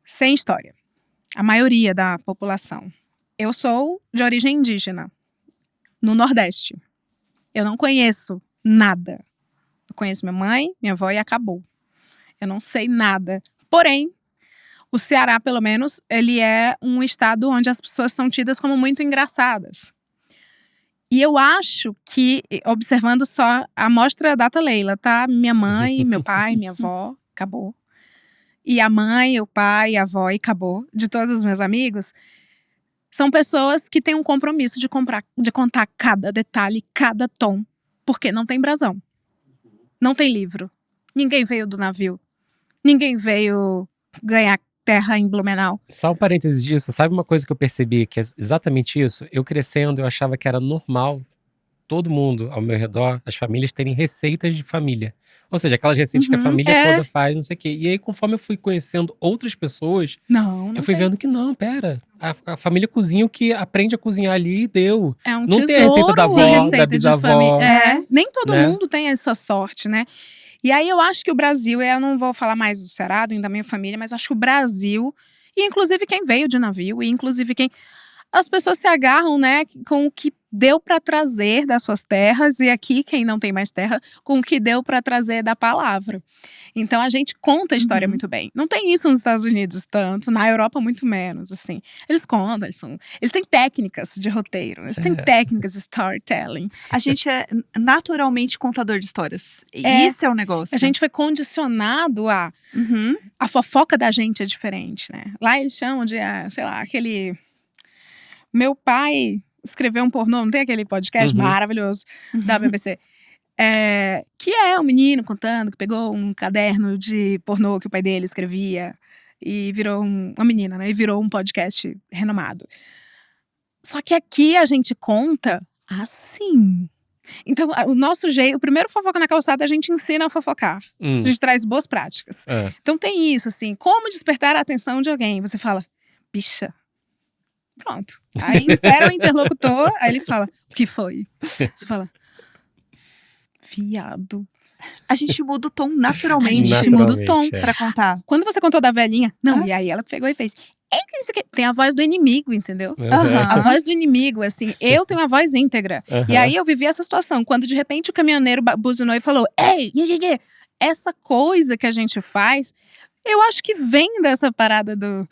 sem história. A maioria da população. Eu sou de origem indígena, no Nordeste. Eu não conheço nada. Eu conheço minha mãe, minha avó e acabou. Eu não sei nada. Porém, o Ceará, pelo menos, ele é um estado onde as pessoas são tidas como muito engraçadas. E eu acho que, observando só a amostra data Leila, tá? Minha mãe, meu pai, minha avó, acabou. E a mãe, o pai, a avó e acabou. De todos os meus amigos, são pessoas que têm um compromisso de contar cada detalhe, cada tom. Porque não tem brasão. Não tem livro. Ninguém veio do navio. Ninguém veio ganhar terra em Blumenau. Só um parênteses disso, sabe uma coisa que eu percebi que é exatamente isso? Eu crescendo, eu achava que era normal todo mundo ao meu redor, as famílias terem receitas de família. Ou seja, aquelas receitas que a família toda faz, não sei o quê. E aí, conforme eu fui conhecendo outras pessoas, Não eu fui tem. vendo que não, pera. A família cozinha o que aprende a cozinhar ali e deu. É um Não tesouro, tem a receita da a avó, receita da de bisavó. família. Nem todo né? mundo tem essa sorte, né? E aí eu acho que o Brasil, eu não vou falar mais do Ceará, nem da minha família, mas acho que o Brasil, e inclusive quem veio de navio, e inclusive as pessoas se agarram, né, com o que deu para trazer das suas terras, e aqui, quem não tem mais terra, com o que deu para trazer da palavra. Então, a gente conta a história muito bem. Não tem isso nos Estados Unidos tanto, na Europa muito menos, assim. Eles contam, eles têm técnicas de roteiro, eles têm técnicas de storytelling. A gente é naturalmente contador de histórias. E isso é o negócio. A gente foi condicionado a... Uhum. A fofoca da gente é diferente, né? Lá eles chamam de, sei lá, aquele... Meu pai escreveu um pornô, não tem aquele podcast maravilhoso da BBC? Que é um menino contando que pegou um caderno de pornô que o pai dele escrevia e virou uma menina, né? E virou um podcast renomado. Só que aqui a gente conta assim. Então, o nosso jeito, o primeiro fofoca na calçada, a gente ensina a fofocar. A gente traz boas práticas. Então tem isso, assim, como despertar a atenção de alguém. Você fala, bicha. Pronto. Aí espera o interlocutor, aí ele fala, o que foi? Você fala, viado. A gente muda o tom naturalmente. A gente muda o tom pra contar. Quando você contou da velhinha, e aí ela pegou e fez, tem a voz do inimigo, entendeu? A voz do inimigo, assim, eu tenho a voz íntegra. E aí eu vivi essa situação, quando de repente o caminhoneiro buzinou e falou, ei, essa coisa que a gente faz, eu acho que vem dessa parada do...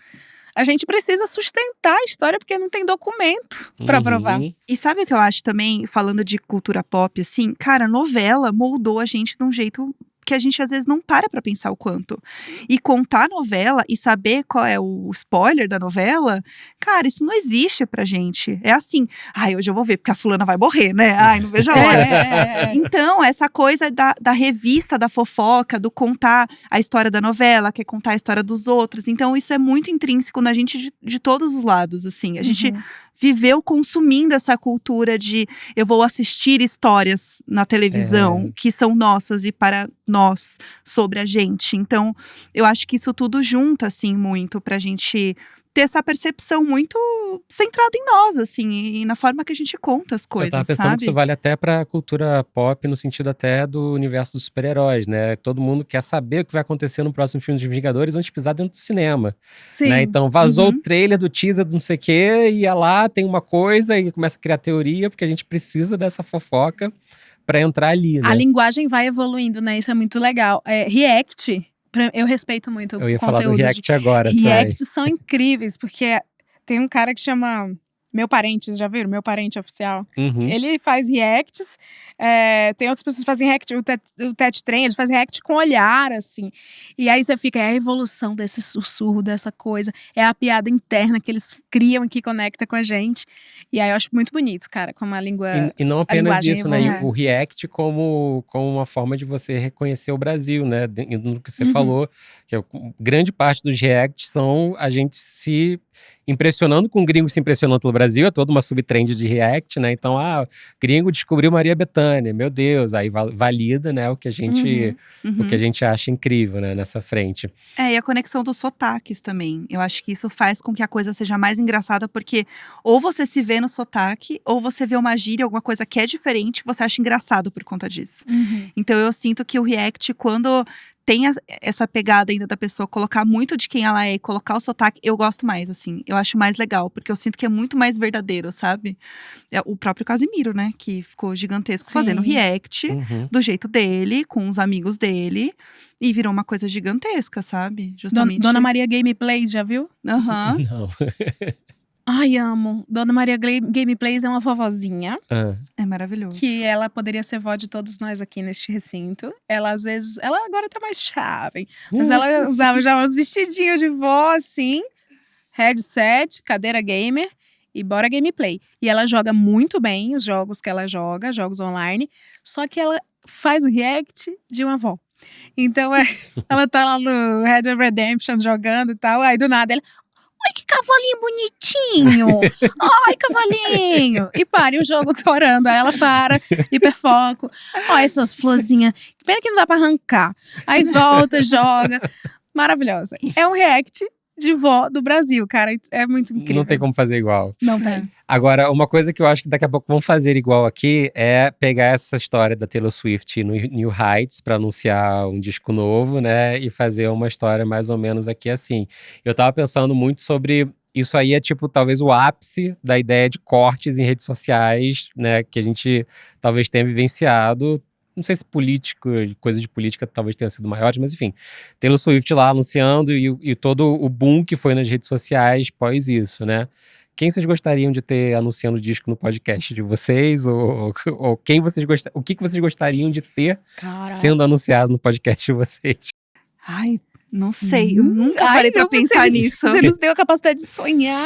A gente precisa sustentar a história porque não tem documento pra provar. E sabe o que eu acho também, falando de cultura pop, assim? Cara, novela moldou a gente de um jeito que a gente às vezes não para pra pensar o quanto. E contar a novela e saber qual é o spoiler da novela, cara, isso não existe pra gente. É assim, ai, hoje eu vou ver porque a fulana vai morrer, né? Ai, não vejo a hora. Então, essa coisa da revista, da fofoca, do contar a história da novela, que é contar a história dos outros. Então, isso é muito intrínseco na gente de todos os lados, assim. A gente viveu consumindo essa cultura de eu vou assistir histórias na televisão que são nossas e para nós, sobre a gente. Então, eu acho que isso tudo junta, assim, muito pra gente ter essa percepção muito centrada em nós, assim, e na forma que a gente conta as coisas, Eu tava pensando que isso vale até pra cultura pop, no sentido até do universo dos super-heróis, né? Todo mundo quer saber o que vai acontecer no próximo filme dos Vingadores antes de pisar dentro do cinema. Sim. Né? Então vazou o trailer do teaser do não sei o quê, ia lá, tem uma coisa e começa a criar teoria, porque a gente precisa dessa fofoca pra entrar ali, né? A linguagem vai evoluindo, né? Isso é muito legal. React, eu respeito muito o Eu ia conteúdo falar do React agora. React são incríveis, porque tem um cara que chama Meu Parentes, já viram? Meu Parente Oficial. Ele faz reacts, tem outras pessoas que fazem react, o Tet Trem, ele faz react com olhar, assim. E aí você fica, é a evolução desse sussurro, dessa coisa, é a piada interna que eles criam e que conecta com a gente. E aí eu acho muito bonito, cara, como a língua. E não apenas isso, né? evolui. E o React como uma forma de você reconhecer o Brasil, né? No que você falou, que grande parte dos reacts são a gente se impressionando com gringo se impressionando pelo Brasil, é toda uma subtrend de react, né? Então, gringo descobriu Maria Bethânia, meu Deus, aí valida, né, o que a gente acha incrível, né, nessa frente. E a conexão dos sotaques também. Eu acho que isso faz com que a coisa seja mais engraçada, porque ou você se vê no sotaque, ou você vê uma gíria, alguma coisa que é diferente, você acha engraçado por conta disso. Então eu sinto que o react, quando tem essa pegada ainda da pessoa colocar muito de quem ela é e colocar o sotaque, eu gosto mais, assim. Eu acho mais legal, porque eu sinto que é muito mais verdadeiro, sabe? O próprio Casimiro, né? Que ficou gigantesco fazendo react do jeito dele, com os amigos dele. E virou uma coisa gigantesca, sabe? Justamente. Dona Maria Gameplays, já viu? Não. Ai, amo. Dona Maria Gameplays é uma vovozinha. É maravilhoso. Que ela poderia ser vó de todos nós aqui neste recinto. Ela, às vezes… Ela agora tá mais chave. Mas ela usava já uns vestidinhos de vó, assim. Headset, cadeira gamer e bora gameplay. E ela joga muito bem os jogos que ela joga, jogos online. Só que ela faz o react de uma avó. Então, ela tá lá no Red Dead Redemption jogando e tal. Aí, do nada, ela… Ai, que cavalinho bonitinho! Ai, cavalinho! E para, e o jogo torando. Aí ela para, hiperfoco. Olha essas florzinhas. Pena que não dá pra arrancar. Aí volta, joga. Maravilhosa. É um react de vó do Brasil, cara. É muito incrível. Não tem como fazer igual. Não tem. Agora, uma coisa que eu acho que daqui a pouco vão fazer igual aqui é pegar essa história da Taylor Swift no New Heights para anunciar um disco novo, né? E fazer uma história mais ou menos aqui assim. Eu tava pensando muito sobre… Isso aí é tipo, talvez o ápice da ideia de cortes em redes sociais, né? Que a gente talvez tenha vivenciado. Não sei se coisas de política talvez tenham sido maiores, mas enfim. Taylor Swift lá anunciando e todo o boom que foi nas redes sociais pós isso, né? Quem vocês gostariam de ter anunciando o disco no podcast de vocês? Ou quem vocês o que vocês gostariam de ter sendo anunciado no podcast de vocês? Ai, não sei. Eu nunca parei pra pensar nisso. Você nos deu a capacidade de sonhar.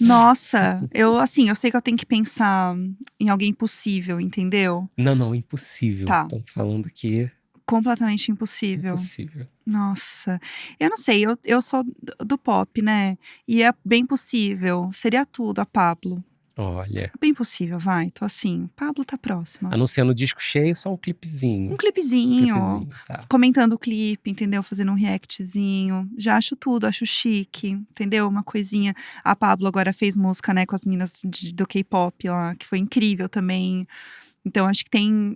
Nossa, eu sei que eu tenho que pensar em alguém possível, entendeu? Não, impossível. Tá. Estamos falando aqui. Completamente impossível. Impossível. Nossa, eu não sei, eu sou do pop, né? E é bem possível. Seria tudo a Pabllo. Olha. Bem possível, vai. Tô assim, Pabllo tá próxima. Anunciando o disco cheio, só um clipezinho. Um clipezinho. Tá. Comentando o clipe, entendeu? Fazendo um reactzinho. Já acho tudo, acho chique, entendeu? Uma coisinha. A Pabllo agora fez música, né, com as meninas do K-pop lá, que foi incrível também. Então, acho que tem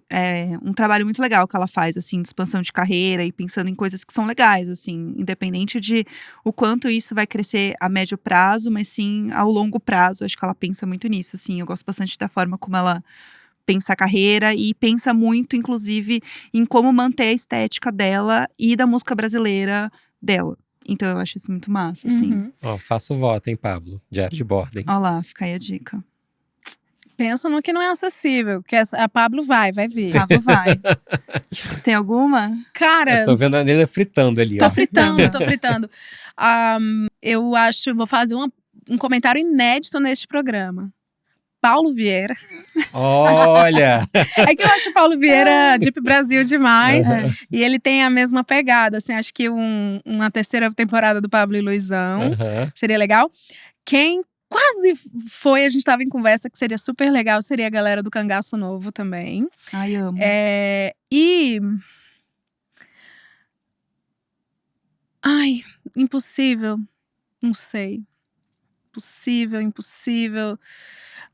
um trabalho muito legal que ela faz, assim, de expansão de carreira e pensando em coisas que são legais, assim, independente de o quanto isso vai crescer a médio prazo, mas sim ao longo prazo. Acho que ela pensa muito nisso, assim. Eu gosto bastante da forma como ela pensa a carreira e pensa muito, inclusive, em como manter a estética dela e da música brasileira dela. Então, eu acho isso muito massa, assim. Ó, faço voto, hein, Pabllo? Diário de bordo, hein? Ó lá, fica aí a dica. Pensa no que não é acessível, que a Pablo vai vir. Pablo vai. Você tem alguma? Cara, Eu tô vendo a Nela fritando ali, tô ó. fritando. Eu acho, vou fazer um comentário inédito neste programa. Paulo Vieira. Olha! É que eu acho o Paulo Vieira Deep Brasil demais. Uhum. E ele tem a mesma pegada, assim, acho que uma terceira temporada do Pablo e Luizão Uhum. seria legal. Quem quase foi, a gente tava em conversa que seria super legal, seria a galera do Cangaço Novo também. Ai, amo. E... Ai, impossível. Não sei. Impossível.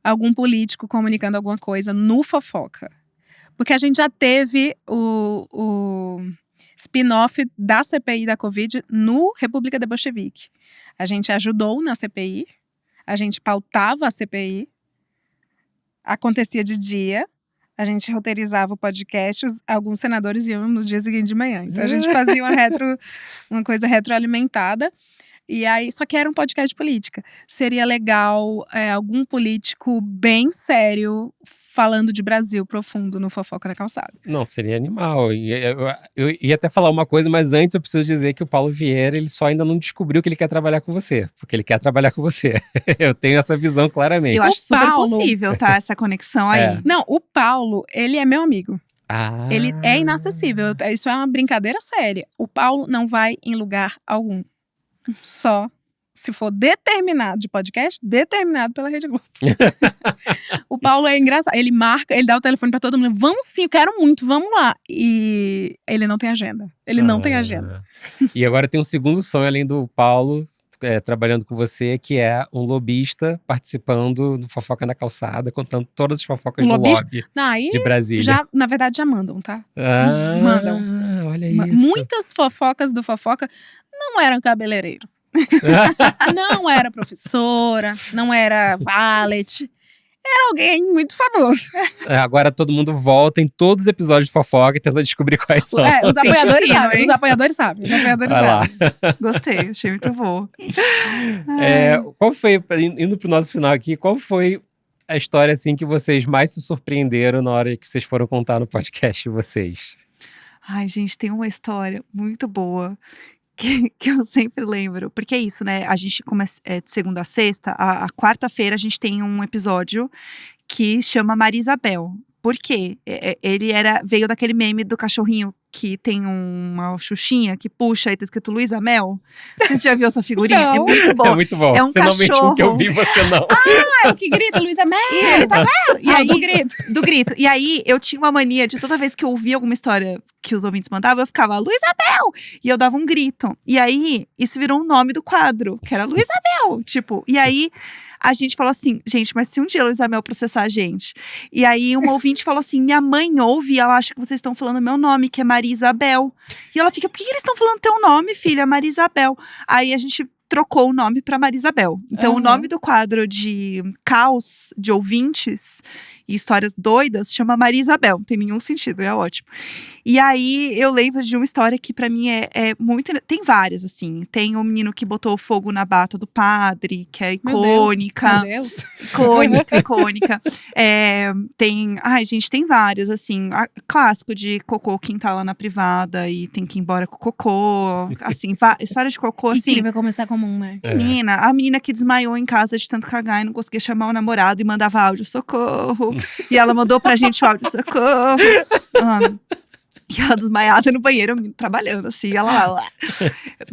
Algum político comunicando alguma coisa no Fofoca. Porque a gente já teve o spin-off da CPI da Covid no República de Bolchevique. A gente ajudou na CPI, a gente pautava a CPI, acontecia de dia, a gente roteirizava o podcast, alguns senadores iam no dia seguinte de manhã. Então a gente fazia uma coisa retroalimentada. E aí, só que era um podcast de política. Seria legal algum político bem sério falando de Brasil profundo no Fofoca na Calçada. Não, seria animal. Eu ia até falar uma coisa, mas antes eu preciso dizer que o Paulo Vieira, ele só ainda não descobriu que ele quer trabalhar com você. Porque ele quer trabalhar com você. Eu tenho essa visão claramente. Eu acho super possível, tá? Essa conexão aí. Não, o Paulo, ele é meu amigo. Ah. Ele é inacessível. Isso é uma brincadeira séria. O Paulo não vai em lugar algum. Só se for determinado de podcast, determinado pela Rede Globo. O Paulo é engraçado. Ele marca, ele dá o telefone pra todo mundo. Vamos sim, eu quero muito, vamos lá. E ele não tem agenda. Ele não tem agenda. E agora tem um segundo sonho, além do Paulo trabalhando com você, que é um lobista participando do Fofoca na Calçada, contando todas as fofocas do lobby de Brasília. Na verdade, já mandam, tá? Mandam. Olha isso. Muitas fofocas do Fofoca não eram cabeleireiro. Não era professora, não era valet. Era alguém muito famoso. Agora todo mundo volta em todos os episódios de Fofoca e tenta descobrir quais são. Os apoiadores sabem. Os apoiadores sabem. Gostei, achei muito bom. Qual foi, indo pro nosso final aqui, qual foi a história assim que vocês mais se surpreenderam na hora que vocês foram contar no podcast de vocês? Ai, gente, tem uma história muito boa que eu sempre lembro. Porque é isso, né? A gente começa de segunda a sexta. A quarta-feira a gente tem um episódio que chama Maria Isabel. Por quê? Ele veio daquele meme do cachorrinho que tem uma xuxinha que puxa e tá escrito Luísa Mel. Você já viu essa figurinha? Não. É muito bom. É muito bom. É um Finalmente cachorro. um que eu vi, você não. É o que grita, Luísa Mel. E ele tá vendo? E aí, do grito. E aí, eu tinha uma mania de toda vez que eu ouvia alguma história que os ouvintes mandavam, eu ficava, Luísa Mel! E eu dava um grito. E aí, isso virou um nome do quadro, que era Luísa Mel. Tipo, e aí, a gente falou assim, gente, mas se um dia a Luísa Mel processar a gente? E aí, uma ouvinte falou assim, minha mãe ouve e ela acha que vocês estão falando meu nome, que é Maria Isabel. E ela fica, por que eles estão falando teu nome, filha? Maria Isabel. Aí a gente trocou o nome para Maria Isabel. Então, o nome do quadro de caos de ouvintes e histórias doidas chama Maria Isabel. Não tem nenhum sentido, é ótimo. E aí, eu lembro de uma história que pra mim é muito… Tem várias, assim. Tem o menino que botou fogo na bata do padre, que é icônica. Meu Deus. Icônica. Tem… Ai, gente, tem várias, assim. Clássico de cocô, quem tá lá na privada e tem que ir embora com o cocô. Assim, história de cocô, assim… Incrível começar comum, né? A menina que desmaiou em casa de tanto cagar e não conseguia chamar o namorado e mandava áudio, socorro. E ela mandou pra gente o áudio, socorro. E ela desmaiada no banheiro, o menino trabalhando, assim, ela lá.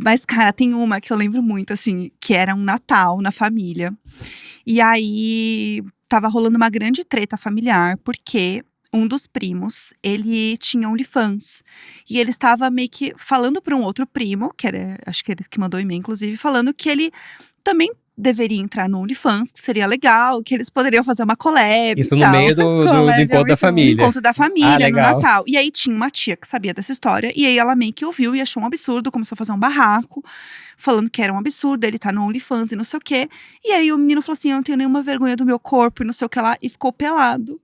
Mas, cara, tem uma que eu lembro muito, assim, que era um Natal na família. E aí, tava rolando uma grande treta familiar, porque um dos primos, ele tinha OnlyFans. E ele estava meio que falando para um outro primo, que era, acho que eles que mandou e-mail, inclusive, falando que ele também deveria entrar no OnlyFans, que seria legal, que eles poderiam fazer uma collab. Isso no meio do encontro da família. No encontro da família, no legal. Natal. E aí tinha uma tia que sabia dessa história, e aí ela meio que ouviu e achou um absurdo, começou a fazer um barraco, falando que era um absurdo, ele tá no OnlyFans e não sei o quê. E aí o menino falou assim, eu não tenho nenhuma vergonha do meu corpo e não sei o que lá, e ficou pelado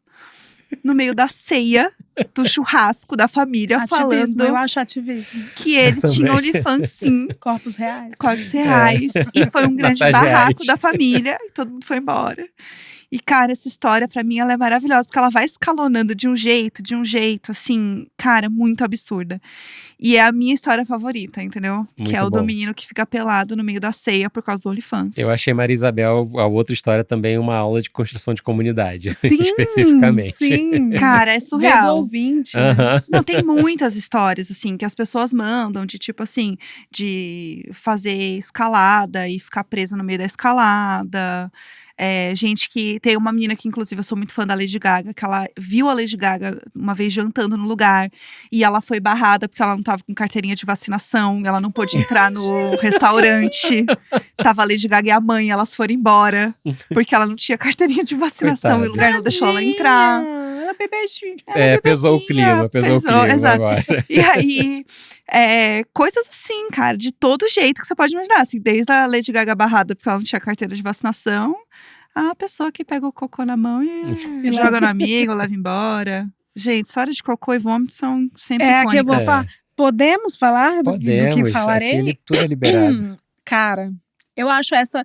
no meio da ceia do churrasco da família Ativismo, falando eu acho ativismo. que ele Eu tinha também. OnlyFans sim, Corpos reais. corpos reais. E foi um grande Natas barraco reais. da família e todo mundo foi embora. E, cara, essa história pra mim ela é maravilhosa, porque ela vai escalonando de um jeito, assim, cara, muito absurda. E é a minha história favorita, entendeu? Muito que é o do bom. menino que fica pelado no meio da ceia por causa do OnlyFans. Eu achei Maria Isabel, a outra história, também uma aula de construção de comunidade, Sim, especificamente. sim. Cara, é Vendo o surreal. ouvinte, né? Aham. Não, tem muitas histórias, assim, que as pessoas mandam de tipo assim, de fazer escalada e ficar presa no meio da escalada. Gente que. Tem uma menina que, inclusive, eu sou muito fã da Lady Gaga, que ela viu a Lady Gaga uma vez jantando no lugar e ela foi barrada porque ela não tava com carteirinha de vacinação, ela não pôde entrar no restaurante. Tava a Lady Gaga e a mãe, elas foram embora porque ela não tinha carteirinha de vacinação Coitada. e o lugar não deixou ela entrar. Ela é bebezinha. Pesou o bebechinha, clima, pesou o clima exato. agora. E aí, coisas assim, cara, de todo jeito que você pode imaginar. Assim, desde a Lady Gaga barrada porque ela não tinha carteira de vacinação, a pessoa que pega o cocô na mão e joga no amigo, leva embora. Gente, histórias de cocô e vômito são sempre Aqui eu vou icônicas. falar. Podemos falar do que Podemos, falarei? aqui tudo é liberado. Cara, eu acho essa.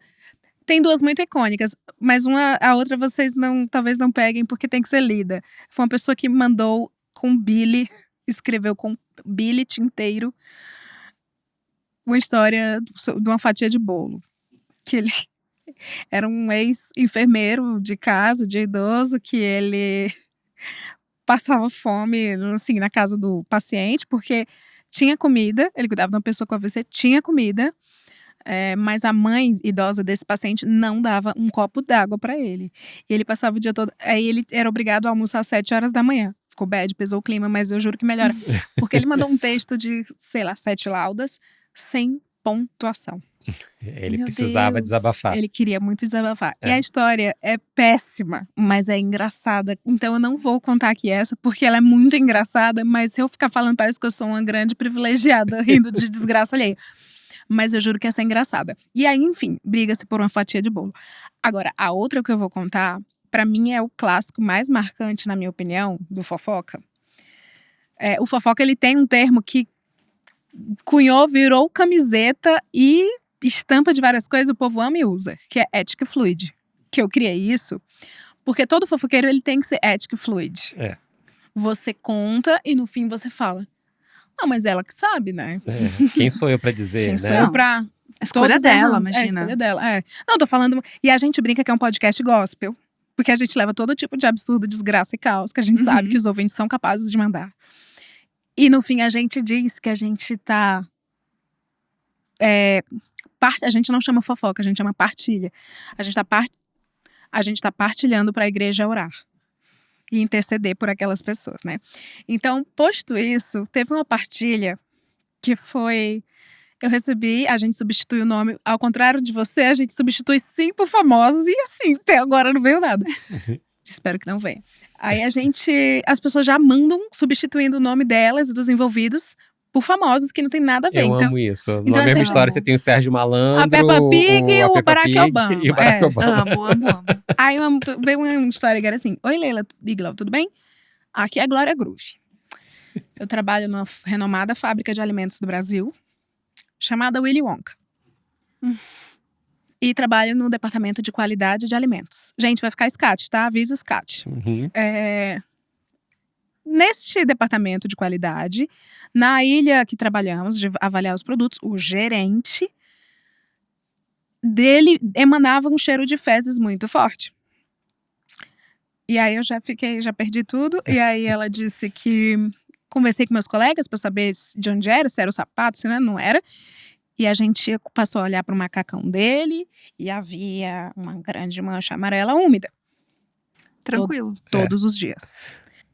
Tem duas muito icônicas, mas a outra vocês talvez não peguem porque tem que ser lida. Foi uma pessoa que mandou com Billy, escreveu com billet inteiro, uma história de uma fatia de bolo. Que ele era um ex-enfermeiro de casa, de idoso, que ele passava fome, assim, na casa do paciente, porque tinha comida, ele cuidava de uma pessoa com AVC, tinha comida, mas a mãe idosa desse paciente não dava um copo d'água pra ele. E ele passava o dia todo. Aí ele era obrigado a almoçar às 7 horas da manhã. Ficou bad, pesou o clima, mas eu juro que melhora. Porque ele mandou um texto de, sei lá, 7 laudas, sem pontuação. Ele Meu precisava Deus. desabafar. Ele queria muito desabafar. E a história é péssima, mas é engraçada. Então eu não vou contar aqui essa, porque ela é muito engraçada, mas se eu ficar falando, parece que eu sou uma grande privilegiada rindo de desgraça alheia. Mas eu juro que essa é engraçada. E aí, enfim, briga-se por uma fatia de bolo. Agora, a outra que eu vou contar, pra mim é o clássico mais marcante, na minha opinião, do fofoca. O fofoca, ele tem um termo que cunhou, virou camiseta e estampa de várias coisas, o povo ama e usa, que é ética fluid. Que eu criei isso porque todo fofoqueiro, ele tem que ser ético e fluid. Você conta e no fim você fala: não, mas ela que sabe, né? Quem sou eu pra dizer, Quem né? sou eu pra... A escolha Todos dela, erramos. imagina. A escolha dela, Não, tô falando... E a gente brinca que é um podcast gospel. Porque a gente leva todo tipo de absurdo, desgraça e caos que a gente sabe que os ouvintes são capazes de mandar. E no fim a gente diz que a gente tá... a gente não chama fofoca, a gente chama partilha. A gente tá partilhando pra igreja orar. E interceder por aquelas pessoas, né? Então, posto isso, teve uma partilha que foi... Eu recebi, a gente substitui o nome, ao contrário de você, a gente substitui sim por famosos e assim, até agora não veio nada. Espero que não venha. Aí as pessoas já mandam substituindo o nome delas e dos envolvidos por famosos que não tem nada a ver. Eu então, amo isso. então Na é mesma sempre história, bom. você tem o Sérgio Malandro, A Peppa Pig e o Peppa Barack Pig Obama. E o Barack Obama. Amo. Aí veio uma história que era assim: oi, Leila e Glau, tudo bem? Aqui é a Glória Groove. Eu trabalho numa renomada fábrica de alimentos do Brasil, chamada Willy Wonka. E trabalho no departamento de qualidade de alimentos. Gente, vai ficar SCAT, tá? Avisa o SCAT. Uhum. Neste departamento de qualidade, na ilha que trabalhamos, de avaliar os produtos, o gerente dele emanava um cheiro de fezes muito forte. E aí eu já perdi tudo. E aí ela disse que conversei com meus colegas para saber de onde era, se era o sapato, se não era. E a gente passou a olhar para o macacão dele e havia uma grande mancha amarela úmida. Tranquilo. Todos os dias.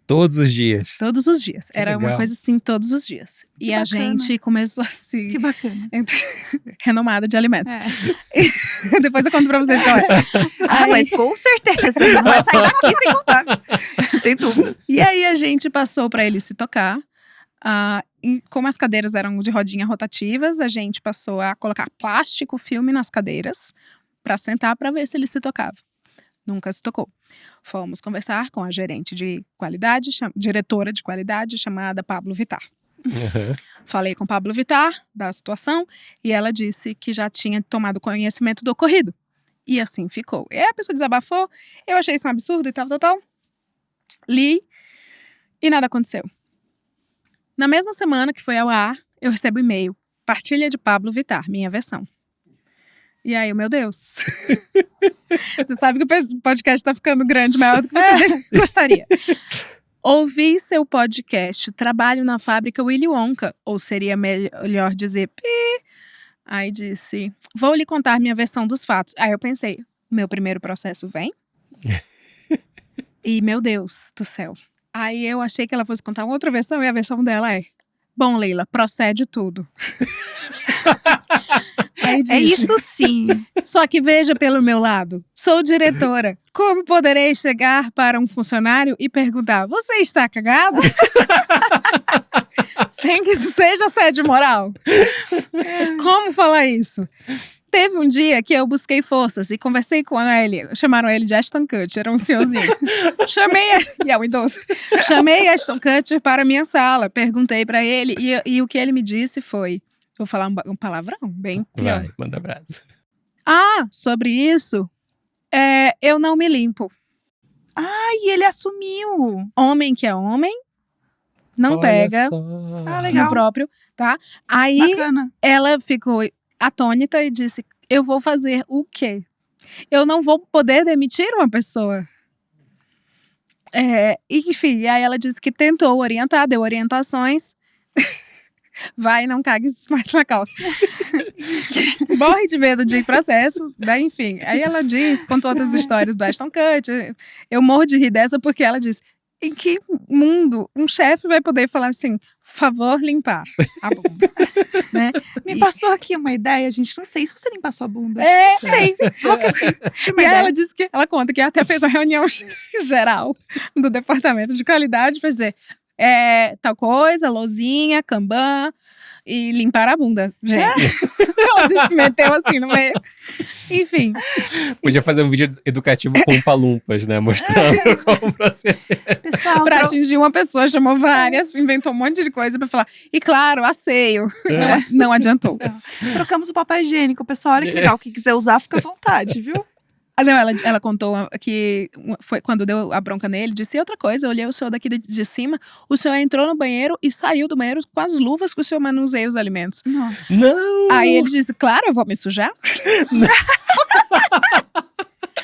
Todos os dias. Todos os dias. Era legal. uma coisa assim, todos os dias. E a bacana. gente começou assim, Que bacana. renomada de alimentos. Depois eu conto pra vocês qual é. Mas com certeza, não vai sair daqui sem contar. Tem dúvida. E aí a gente passou pra ele se tocar. E como as cadeiras eram de rodinha rotativas, a gente passou a colocar plástico, filme nas cadeiras pra sentar pra ver se ele se tocava. Nunca se tocou. Fomos conversar com a gerente de qualidade, diretora de qualidade, chamada Pablo Vittar. Uhum. Falei com Pablo Vittar da situação e ela disse que já tinha tomado conhecimento do ocorrido. E assim ficou. E aí a pessoa desabafou, eu achei isso um absurdo e tal. Li e nada aconteceu. Na mesma semana que foi ao ar, eu recebo e-mail. Partilha de Pablo Vittar, minha versão. E aí, meu Deus. Você sabe que o podcast tá ficando grande, maior do que você gostaria. Ouvi seu podcast, trabalho na fábrica Willy Wonka. Ou seria melhor dizer pi. Aí disse, vou lhe contar minha versão dos fatos. Aí eu pensei, meu primeiro processo vem? E meu Deus do céu. Aí eu achei que ela fosse contar uma outra versão e a versão dela é: bom, Leila, procede tudo. Aí disse, É isso sim. só que veja pelo meu lado, sou diretora. Como poderei chegar para um funcionário e perguntar, você está cagado? Sem que isso seja assédio moral. Como falar isso? Teve um dia que eu busquei forças e conversei com ele. Chamaram ele de Ashton Kutcher, era um senhorzinho. E é o idoso. Chamei Ashton Kutcher para a minha sala, perguntei para ele e o que ele me disse foi, vou falar um palavrão bem pior. Vai, manda abraço. Sobre isso, eu não me limpo. E ele assumiu. Homem que é homem, não Olha pega só. Legal. no próprio, tá? Aí Bacana. ela ficou atônita e disse, eu vou fazer o quê? Eu não vou poder demitir uma pessoa. Enfim, aí ela disse que tentou orientar, deu orientações. Vai, não cague mais na calça. Morre de medo de processo, né? Enfim. Aí ela diz, contou outras histórias do Ashton Kutcher. Eu morro de rir dessa porque ela diz, em que mundo um chefe vai poder falar assim, favor limpar a bunda, né? Me passou aqui uma ideia, gente. Não sei se você limpar sua bunda. É. Não sei. Coloca assim. Deixa uma E aí ideia. ela disse que, ela conta que até fez uma reunião geral do departamento de qualidade para dizer tal coisa, lousinha, Kanban e limpar a bunda, gente. Ela disse que meteu assim no meio. Enfim. Podia fazer um vídeo educativo com umpa-lumpas, né? Mostrando como proceder. Pessoal, Pra atingir uma pessoa, chamou várias, inventou um monte de coisa pra falar. E claro, asseio. Não adiantou. trocamos o papel higiênico. Pessoal, olha que legal. Quem quiser usar, fica à vontade, viu? Não, ela contou que foi quando deu a bronca nele, disse outra coisa, eu olhei o senhor daqui de cima, o senhor entrou no banheiro e saiu do banheiro com as luvas que o senhor manuseia os alimentos. Nossa. Não! Aí ele disse, claro, eu vou me sujar.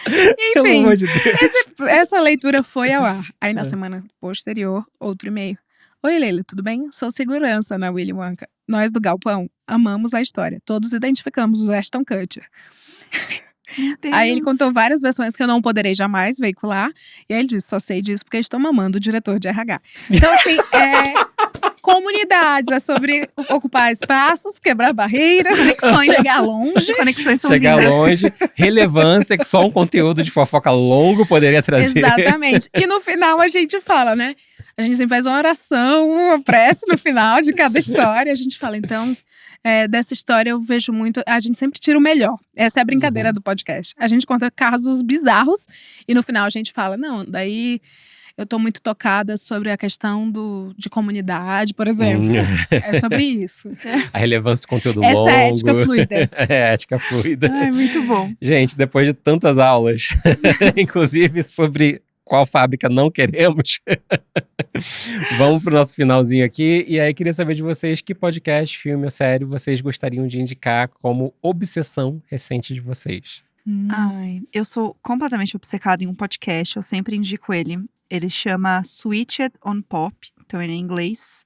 Pelo Enfim, amor de Deus. essa leitura foi ao ar. Aí na semana posterior, outro e-mail. Oi, Leila, tudo bem? Sou segurança na Willy Wonka. Nós do Galpão amamos a história. Todos identificamos o Ashton Kutcher. Aí ele contou várias versões que eu não poderei jamais veicular. E aí ele disse, só sei disso porque estou mamando o diretor de RH. Então assim, comunidades, é sobre ocupar espaços, quebrar barreiras, chegar longe. Conexões são Chegar lindas. longe, relevância que só um conteúdo de fofoca longo poderia trazer. Exatamente. E no final a gente fala, né? A gente sempre faz uma oração, uma prece no final de cada história. A gente fala, então, dessa história eu vejo muito. A gente sempre tira o melhor. Essa é a brincadeira do podcast. A gente conta casos bizarros e no final a gente fala, não, daí eu tô muito tocada sobre a questão de comunidade, por exemplo. É sobre isso. A relevância do conteúdo Essa longo. é a ética fluida. Ética fluida. Ai, muito bom. Gente, depois de tantas aulas, inclusive sobre qual fábrica não queremos, vamos pro nosso finalzinho aqui. E aí, queria saber de vocês que podcast, filme ou série vocês gostariam de indicar como obsessão recente de vocês. Ai, eu sou completamente obcecada em um podcast, eu sempre indico ele. Ele chama Switched on Pop, então ele é em inglês.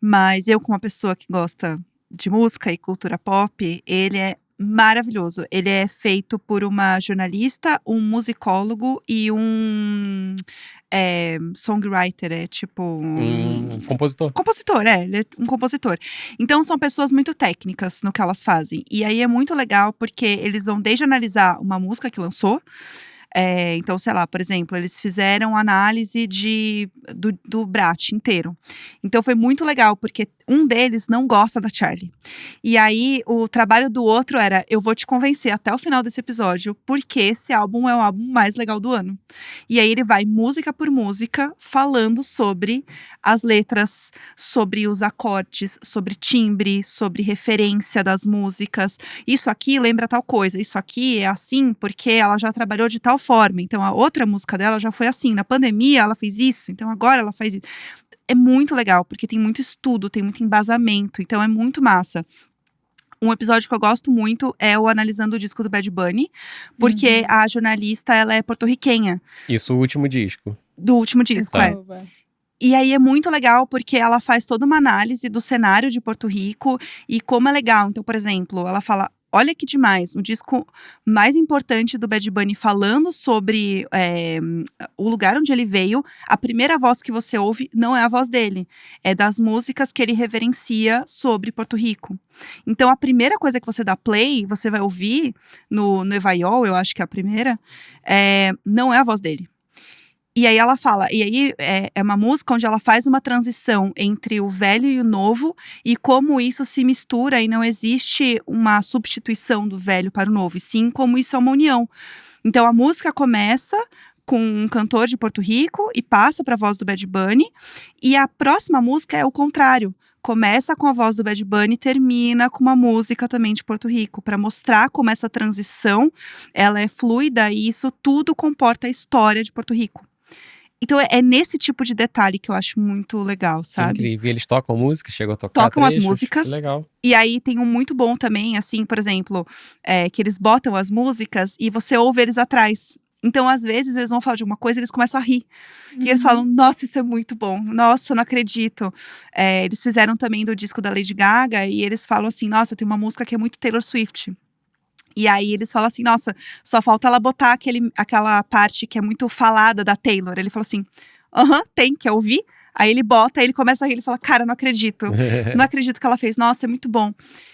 Mas eu, como uma pessoa que gosta de música e cultura pop, ele é maravilhoso. Ele é feito por uma jornalista, um musicólogo e um songwriter, Compositor. Compositor, ele é um compositor. Então, são pessoas muito técnicas no que elas fazem. E aí é muito legal porque eles vão desde analisar uma música que lançou. Então, sei lá, por exemplo, eles fizeram análise do Brat inteiro. Então, foi muito legal, porque um deles não gosta da Charli. E aí, o trabalho do outro era, eu vou te convencer até o final desse episódio, porque esse álbum é o álbum mais legal do ano. E aí ele vai, música por música, falando sobre as letras, sobre os acordes, sobre timbre, sobre referência das músicas. Isso aqui lembra tal coisa, isso aqui é assim porque ela já trabalhou de tal forma. Então, a outra música dela já foi assim. Na pandemia, ela fez isso, então agora ela faz isso. É muito legal, porque tem muito estudo, tem muito embasamento, então é muito massa. Um episódio que eu gosto muito é o Analisando o Disco do Bad Bunny, porque a jornalista, ela é porto-riquenha. Isso, o último disco. Do último disco, é. E aí é muito legal porque ela faz toda uma análise do cenário de Porto Rico e como é legal. Então, por exemplo, ela fala, olha que demais, o disco mais importante do Bad Bunny falando sobre o lugar onde ele veio, a primeira voz que você ouve não é a voz dele, é das músicas que ele reverencia sobre Porto Rico. Então, a primeira coisa que você dá play, você vai ouvir no Evaiol, eu acho que é a primeira, não é a voz dele. E aí ela fala, e aí é uma música onde ela faz uma transição entre o velho e o novo e como isso se mistura e não existe uma substituição do velho para o novo, e sim como isso é uma união. Então a música começa com um cantor de Porto Rico e passa para a voz do Bad Bunny, e a próxima música é o contrário. Começa com a voz do Bad Bunny e termina com uma música também de Porto Rico, para mostrar como essa transição ela é fluida e isso tudo comporta a história de Porto Rico. Então é nesse tipo de detalhe que eu acho muito legal, sabe? Incrível. E eles tocam música? Chegam a tocar Tocam as trechos? músicas. Legal. E aí tem um muito bom também, assim, por exemplo, que eles botam as músicas e você ouve eles atrás. Então, às vezes, eles vão falar de alguma coisa e eles começam a rir. E eles falam, nossa, isso é muito bom. Nossa, eu não acredito. Eles fizeram também do disco da Lady Gaga e eles falam assim, nossa, tem uma música que é muito Taylor Swift. E aí eles falam assim, nossa, só falta ela botar aquela parte que é muito falada da Taylor. Ele fala assim, tem, quer ouvir? Aí ele bota, aí ele começa a rir, ele fala, cara, não acredito. Não acredito que ela fez, nossa, é muito bom.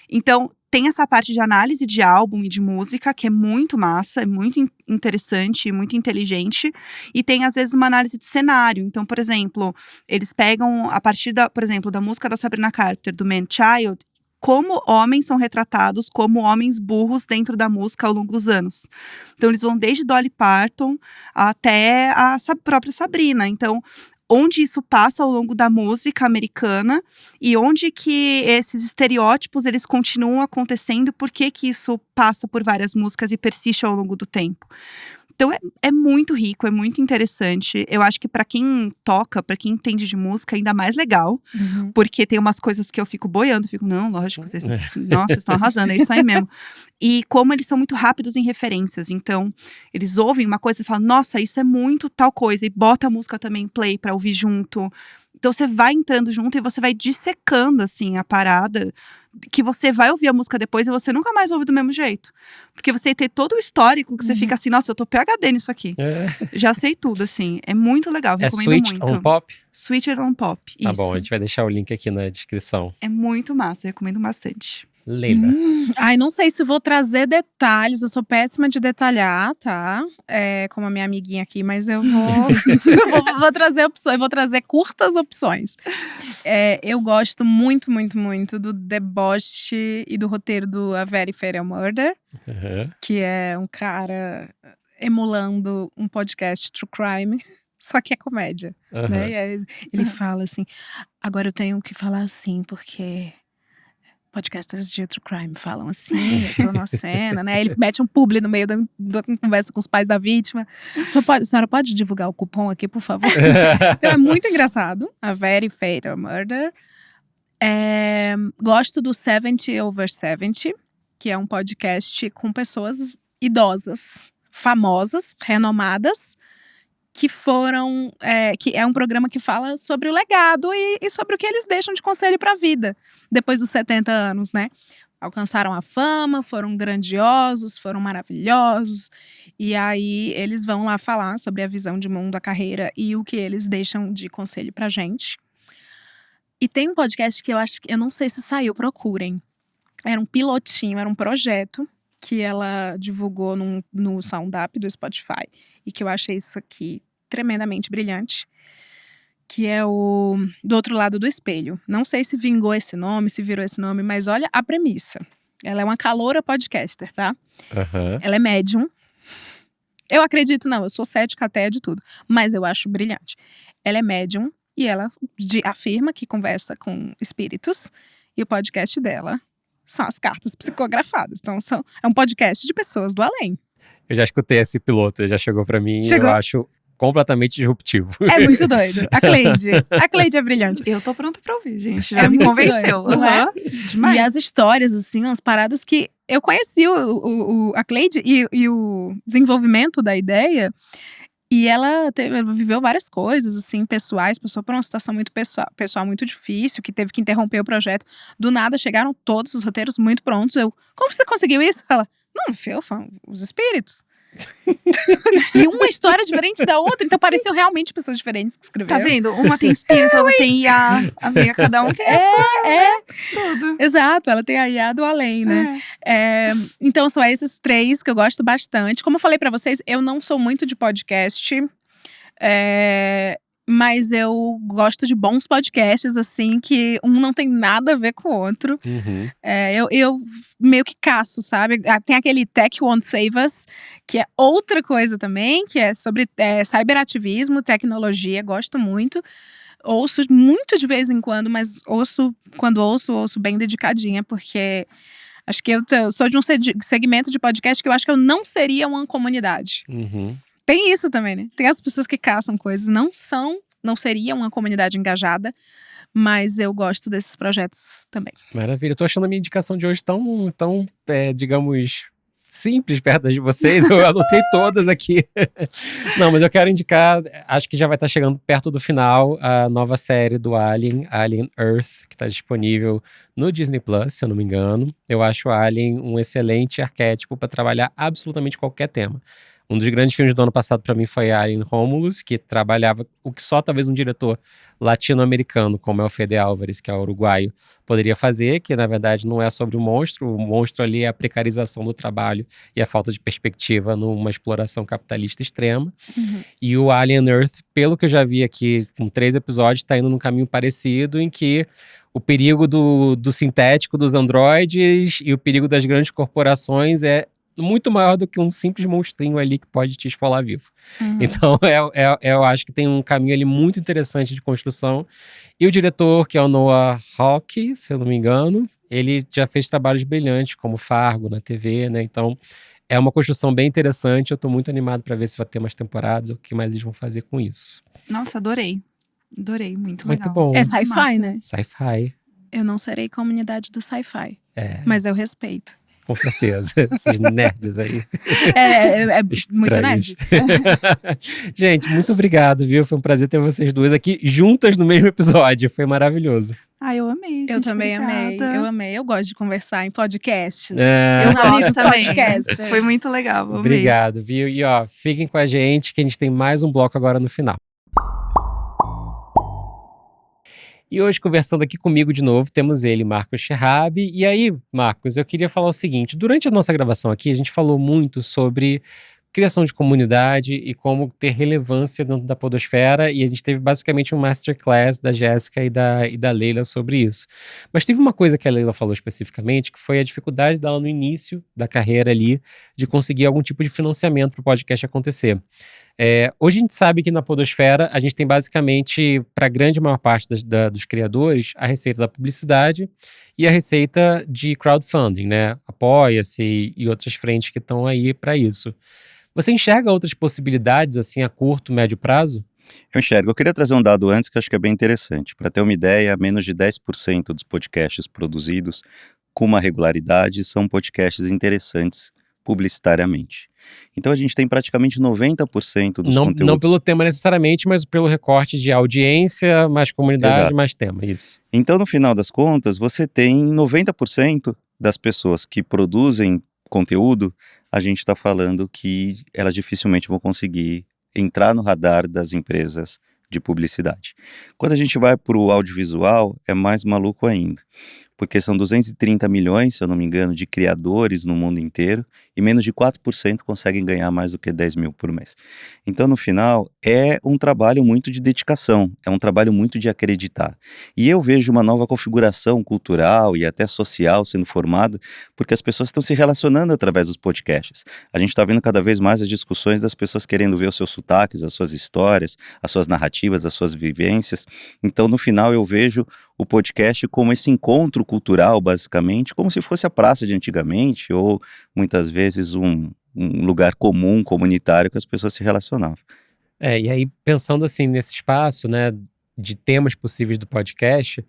Então, tem essa parte de análise de álbum e de música, que é muito massa, é muito interessante, muito inteligente. E tem, às vezes, uma análise de cenário. Então, por exemplo, eles pegam, a partir por exemplo, da música da Sabrina Carpenter, do Man Child, como homens são retratados como homens burros dentro da música ao longo dos anos. Então, eles vão desde Dolly Parton até a própria Sabrina. Então, onde isso passa ao longo da música americana e onde que esses estereótipos eles continuam acontecendo, por que isso passa por várias músicas e persiste ao longo do tempo. Então é muito rico, é muito interessante. Eu acho que pra quem toca, pra quem entende de música, ainda mais legal. Porque tem umas coisas que eu fico boiando, não, lógico, vocês estão arrasando, é isso aí mesmo. E como eles são muito rápidos em referências, então eles ouvem uma coisa e falam, nossa, isso é muito tal coisa, e bota a música também em play pra ouvir junto. Então você vai entrando junto e você vai dissecando, assim, a parada, que você vai ouvir a música depois e você nunca mais ouve do mesmo jeito. Porque você tem todo o histórico que você fica assim, nossa, eu tô PhD nisso aqui. Já sei tudo, assim. É muito legal, recomendo Switch muito. on Pop? Switch on Pop, Tá isso. bom, a gente vai deixar o link aqui na descrição. É muito massa, recomendo bastante. Leila. Ai, não sei se vou trazer detalhes, eu sou péssima de detalhar, tá? Como a minha amiguinha aqui, mas eu vou vou trazer opções, vou trazer curtas opções. Eu gosto muito, muito, muito do deboche e do roteiro do A Very Fatal Murder, que é um cara emulando um podcast True Crime, só que é comédia, né? E aí ele fala assim, agora eu tenho que falar assim, porque podcasters de True Crime falam assim, eu tô na cena, né? Ele mete um publi no meio da conversa com os pais da vítima. A senhora pode divulgar o cupom aqui, por favor? Então é muito engraçado. A Very Fatal Murder. Gosto do 70 Over 70, que é um podcast com pessoas idosas, famosas, renomadas, que foram, que é um programa que fala sobre o legado e sobre o que eles deixam de conselho para a vida, depois dos 70 anos, né? Alcançaram a fama, foram grandiosos, foram maravilhosos, e aí eles vão lá falar sobre a visão de mundo, a carreira e o que eles deixam de conselho pra gente. E tem um podcast que eu não sei se saiu, procurem. Era um pilotinho, era um projeto que ela divulgou no Sound Up do Spotify, e que eu achei isso aqui tremendamente brilhante, que é o Do Outro Lado do Espelho. Não sei se vingou esse nome, se virou esse nome, mas olha a premissa. Ela é uma caloura podcaster, tá? Aham. Ela é médium. Eu acredito, não, eu sou cética até de tudo, mas eu acho brilhante. Ela é médium e ela afirma que conversa com espíritos e o podcast dela são as cartas psicografadas. Então, é um podcast de pessoas do além. Eu já escutei esse piloto, já chegou pra mim, Chegou? eu acho completamente disruptivo. É muito doido. A Cleide é brilhante. Eu tô pronta pra ouvir, gente. É Já me muito convenceu. doido, não é? Aham. Demais. E as histórias, assim, umas paradas que eu conheci a Cleide e o desenvolvimento da ideia. E ela viveu várias coisas, assim, pessoais. Passou por uma situação muito pessoal muito difícil, que teve que interromper o projeto. Do nada, chegaram todos os roteiros muito prontos. Como você conseguiu isso? Ela, não, os espíritos. E uma história diferente da outra. Então, pareciam realmente pessoas diferentes que escreveram. Tá vendo? Uma tem espírito, outra tem IA. Amiga, cada um tem a sua, tudo. Exato, ela tem a IA do além, né? Então, são esses 3 que eu gosto bastante. Como eu falei pra vocês, eu não sou muito de podcast. Mas eu gosto de bons podcasts, assim, que um não tem nada a ver com o outro. Uhum. Eu meio que caço, sabe? Tem aquele Tech Won't Save Us, que é outra coisa também, que é sobre cyberativismo, tecnologia, gosto muito. Ouço muito de vez em quando, mas quando ouço bem dedicadinha, porque acho que eu sou de um segmento de podcast que eu acho que eu não seria uma comunidade. Uhum. Tem isso também, né? Tem as pessoas que caçam coisas, não seria uma comunidade engajada, mas eu gosto desses projetos também. Maravilha. Eu tô achando a minha indicação de hoje tão digamos, simples perto das de vocês. Eu anotei todas aqui. Não, mas eu quero indicar, acho que já vai estar chegando perto do final, a nova série do Alien Earth, que está disponível no Disney Plus, se eu não me engano. Eu acho o Alien um excelente arquétipo para trabalhar absolutamente qualquer tema. Um dos grandes filmes do ano passado para mim foi Alien Romulus, que trabalhava o que só talvez um diretor latino-americano, como é o Fede Álvares, que é uruguaio, poderia fazer, que na verdade não é sobre o monstro ali é a precarização do trabalho e a falta de perspectiva numa exploração capitalista extrema. Uhum. E o Alien Earth, pelo que eu já vi aqui, com 3 episódios, está indo num caminho parecido, em que o perigo do sintético, dos androides e o perigo das grandes corporações é muito maior do que um simples monstrinho ali que pode te esfolar vivo. Uhum. Então, eu acho que tem um caminho ali muito interessante de construção. E o diretor, que é o Noah Hawley, se eu não me engano, ele já fez trabalhos brilhantes, como Fargo na TV, né? Então, é uma construção bem interessante. Eu tô muito animado para ver se vai ter mais temporadas, o que mais eles vão fazer com isso. Nossa, adorei. Adorei, muito Muito legal. bom. É Muito sci-fi, massa. né? Sci-fi. Eu não serei comunidade do sci-fi, É, mas eu respeito. com certeza. Esses nerds aí. É muito Estranhos. nerd. Gente, muito obrigado, viu? Foi um prazer ter vocês duas aqui juntas no mesmo episódio. Foi maravilhoso. Eu amei, gente. Eu também amei. Obrigada. Eu amei. Eu gosto de conversar em podcasts. É. Eu Amigos gosto também. podcasters. Foi muito legal, amei. Obrigado, viu? E ó, fiquem com a gente que a gente tem mais um bloco agora no final. E hoje, conversando aqui comigo de novo, temos ele, Marcos Cherrabi. E aí, Marcos, eu queria falar o seguinte. Durante a nossa gravação aqui, a gente falou muito sobre criação de comunidade e como ter relevância dentro da podosfera. E a gente teve basicamente um masterclass da Jéssica e da Leila sobre isso. Mas teve uma coisa que a Leila falou especificamente, que foi a dificuldade dela no início da carreira ali, de conseguir algum tipo de financiamento para o podcast acontecer. Hoje a gente sabe que na podosfera a gente tem basicamente, para a grande maior parte dos criadores, a receita da publicidade e a receita de crowdfunding, né? Apoia-se e outras frentes que estão aí para isso. Você enxerga outras possibilidades assim a curto, médio prazo? Eu enxergo. Eu queria trazer um dado antes que eu acho que é bem interessante. Para ter uma ideia, menos de 10% dos podcasts produzidos com uma regularidade são podcasts interessantes publicitariamente. Então a gente tem praticamente 90% dos conteúdos. Não pelo tema necessariamente, mas pelo recorte de audiência, mais comunidade, Exato. mais tema, isso. Então, no final das contas, você tem 90% das pessoas que produzem conteúdo, a gente está falando que elas dificilmente vão conseguir entrar no radar das empresas de publicidade. Quando a gente vai para o audiovisual, é mais maluco ainda. porque são 230 milhões, se eu não me engano, de criadores no mundo inteiro, e menos de 4% conseguem ganhar mais do que 10 mil por mês. Então, no final, é um trabalho muito de dedicação, é um trabalho muito de acreditar. E eu vejo uma nova configuração cultural e até social sendo formada, porque as pessoas estão se relacionando através dos podcasts. A gente está vendo cada vez mais as discussões das pessoas querendo ver os seus sotaques, as suas histórias, as suas narrativas, as suas vivências. Então, no final, eu vejo o podcast como esse encontro cultural, basicamente, como se fosse a praça de antigamente, ou muitas vezes um lugar comum, comunitário, que as pessoas se relacionavam. E aí, pensando assim nesse espaço, né, de temas possíveis do podcast,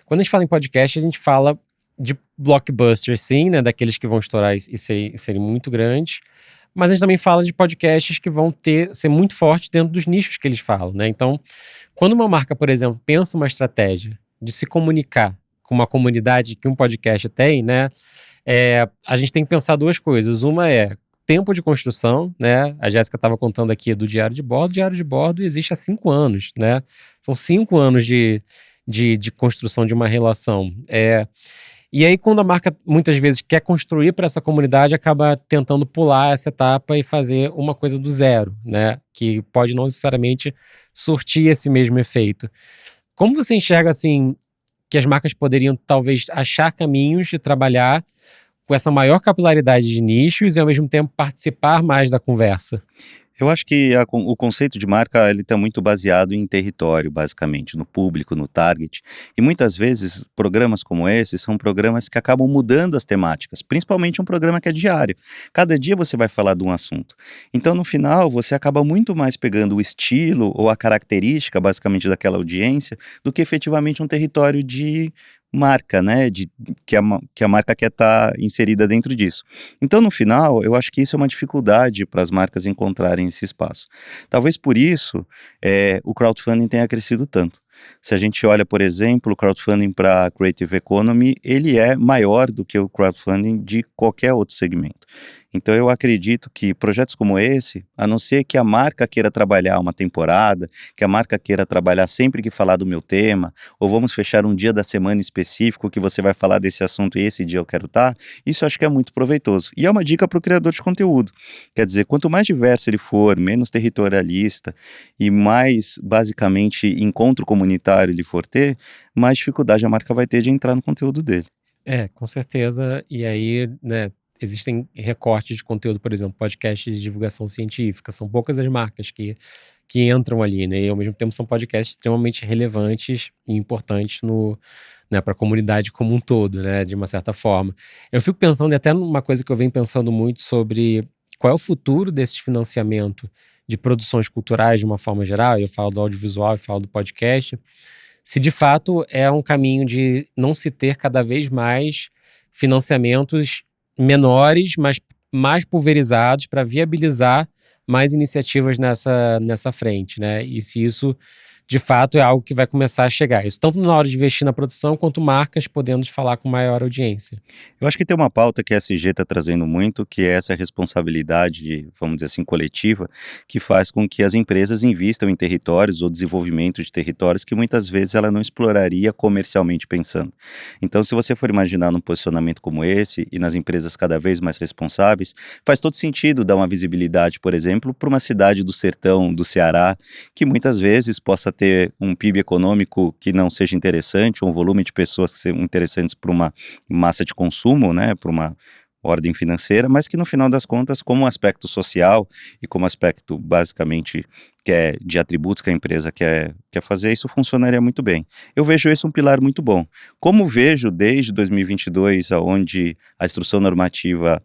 quando a gente fala em podcast, a gente fala de blockbusters, sim, né, daqueles que vão estourar e serem muito grandes, mas a gente também fala de podcasts que vão ser muito fortes dentro dos nichos que eles falam, né? Então, quando uma marca, por exemplo, pensa uma estratégia de se comunicar com uma comunidade que um podcast tem, né, a gente tem que pensar duas coisas. Uma é tempo de construção, né? A Jéssica estava contando aqui do Diário de Bordo. O Diário de Bordo existe há 5 anos, né? São 5 anos de construção de uma relação. E aí, quando a marca muitas vezes quer construir para essa comunidade, acaba tentando pular essa etapa e fazer uma coisa do zero, né? Que pode não necessariamente surtir esse mesmo efeito. Como você enxerga, assim, que as marcas poderiam talvez achar caminhos de trabalhar com essa maior capilaridade de nichos e ao mesmo tempo participar mais da conversa? Eu acho que o conceito de marca ele está muito baseado em território, basicamente, no público, no target. E muitas vezes programas como esse são programas que acabam mudando as temáticas, principalmente um programa que é diário. Cada dia você vai falar de um assunto. Então, no final, você acaba muito mais pegando o estilo ou a característica, basicamente, daquela audiência, do que efetivamente um território de marca, né, que a marca quer estar inserida dentro disso. Então, no final, eu acho que isso é uma dificuldade para as marcas encontrarem esse espaço. Talvez por isso o crowdfunding tenha crescido tanto. Se a gente olha, por exemplo, o crowdfunding para a Creative Economy, ele é maior do que o crowdfunding de qualquer outro segmento. Então eu acredito que projetos como esse, a não ser que a marca queira trabalhar uma temporada, que a marca queira trabalhar sempre que falar do meu tema, ou vamos fechar um dia da semana específico que você vai falar desse assunto e esse dia eu quero estar, isso eu acho que é muito proveitoso. E é uma dica para o criador de conteúdo. Quer dizer, quanto mais diverso ele for, menos territorialista e mais, basicamente, encontro comunitário ele for ter, mais dificuldade a marca vai ter de entrar no conteúdo dele. Com certeza. E aí, né, existem recortes de conteúdo, por exemplo, podcasts de divulgação científica. São poucas as marcas que entram ali, né? E ao mesmo tempo são podcasts extremamente relevantes e importantes para a comunidade como um todo, né? De uma certa forma. Eu fico pensando, e até numa coisa que eu venho pensando muito sobre qual é o futuro desse financiamento de produções culturais de uma forma geral. Eu falo do audiovisual e falo do podcast. Se de fato é um caminho de não se ter cada vez mais financiamentos menores, mas mais pulverizados para viabilizar mais iniciativas nessa frente, né? E se isso, de fato, é algo que vai começar a chegar. Isso tanto na hora de investir na produção, quanto marcas podendo falar com maior audiência. Eu acho que tem uma pauta que a SG está trazendo muito, que é essa responsabilidade, vamos dizer assim, coletiva, que faz com que as empresas invistam em territórios ou desenvolvimento de territórios que muitas vezes ela não exploraria comercialmente pensando. Então, se você for imaginar num posicionamento como esse e nas empresas cada vez mais responsáveis, faz todo sentido dar uma visibilidade, por exemplo, para uma cidade do sertão, do Ceará, que muitas vezes possa ter um PIB econômico que não seja interessante, ou um volume de pessoas que sejam interessantes para uma massa de consumo, né, para uma ordem financeira, mas que no final das contas, como aspecto social e como aspecto basicamente que é de atributos que a empresa quer fazer, isso funcionaria muito bem. Eu vejo esse um pilar muito bom. Como vejo desde 2022, onde a instrução normativa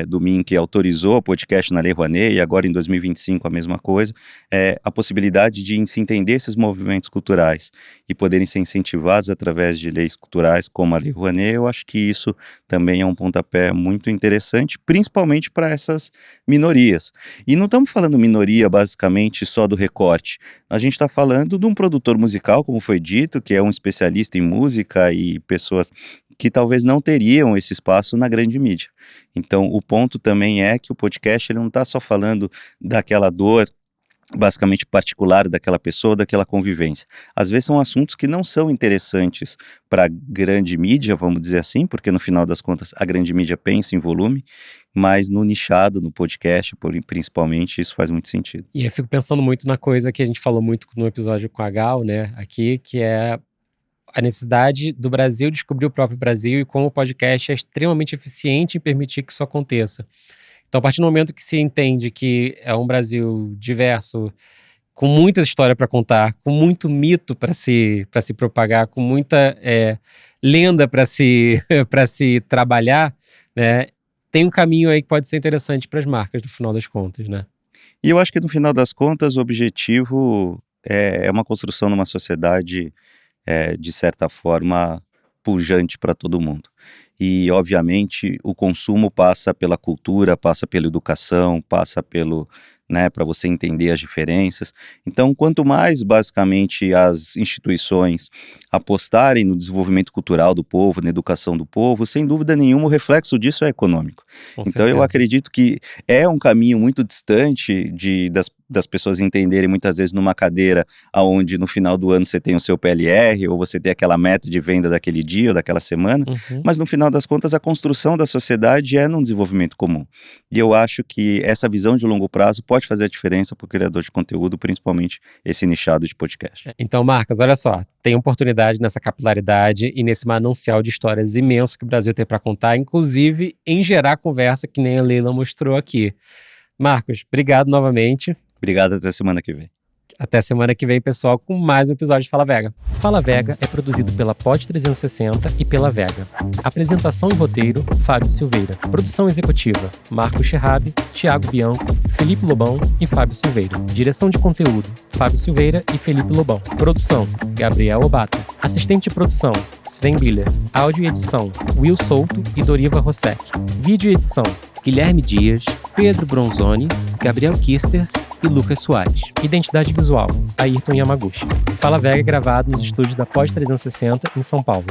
do MINC autorizou o podcast na Lei Rouanet, e agora em 2025 a mesma coisa, a possibilidade de se entender esses movimentos culturais e poderem ser incentivados através de leis culturais como a Lei Rouanet, eu acho que isso também é um pontapé muito interessante, principalmente para essas minorias. E não estamos falando minoria basicamente só do recorte. A gente está falando de um produtor musical, como foi dito, que é um especialista em música e pessoas que talvez não teriam esse espaço na grande mídia. Então, o ponto também é que o podcast ele não está só falando daquela dor basicamente particular daquela pessoa, daquela convivência. Às vezes são assuntos que não são interessantes para a grande mídia, vamos dizer assim, porque no final das contas a grande mídia pensa em volume, mas no nichado, no podcast, principalmente, isso faz muito sentido. E eu fico pensando muito na coisa que a gente falou muito no episódio com a Gal, né, aqui, que é a necessidade do Brasil descobrir o próprio Brasil e como o podcast é extremamente eficiente em permitir que isso aconteça. Então, a partir do momento que se entende que é um Brasil diverso, com muita história para contar, com muito mito para se propagar, com muita lenda para se trabalhar, né, tem um caminho aí que pode ser interessante para as marcas, no final das contas, né? E eu acho que, no final das contas, o objetivo é uma construção numa sociedade, de certa forma, pujante para todo mundo. E, obviamente, o consumo passa pela cultura, passa pela educação, passa pelo, né, para você entender as diferenças. Então, quanto mais, basicamente, as instituições apostarem no desenvolvimento cultural do povo, na educação do povo, sem dúvida nenhuma, o reflexo disso é econômico. Com Então, eu certeza. acredito que é um caminho muito distante das pessoas entenderem, muitas vezes, numa cadeira onde no final do ano você tem o seu PLR, ou você tem aquela meta de venda daquele dia ou daquela semana, mas no final das contas a construção da sociedade é num desenvolvimento comum. E eu acho que essa visão de longo prazo pode fazer a diferença para o criador de conteúdo, principalmente esse nichado de podcast. Então, Marcas, olha só, tem oportunidade nessa capilaridade e nesse manancial de histórias imenso que o Brasil tem para contar, inclusive em gerar conversa, que nem a Leila mostrou aqui. Marcos, obrigado novamente. Obrigado, até semana que vem. Até semana que vem, pessoal, com mais um episódio de Fala Vega. Fala Vega é produzido pela Pod 360 e pela Vega. Apresentação e roteiro, Fábio Silveira. Produção executiva, Marco Scherrabi, Thiago Bianco, Felipe Lobão e Fábio Silveira. Direção de conteúdo, Fábio Silveira e Felipe Lobão. Produção, Gabriel Obata. Assistente de produção, Sven Biller. Áudio e edição, Will Souto e Doriva Rossek. Vídeo e edição, Guilherme Dias, Pedro Bronzoni, Gabriel Kisters e Lucas Soares. Identidade visual, Ayrton Yamaguchi. Fala Vega é gravado nos estúdios da Pod 360 em São Paulo.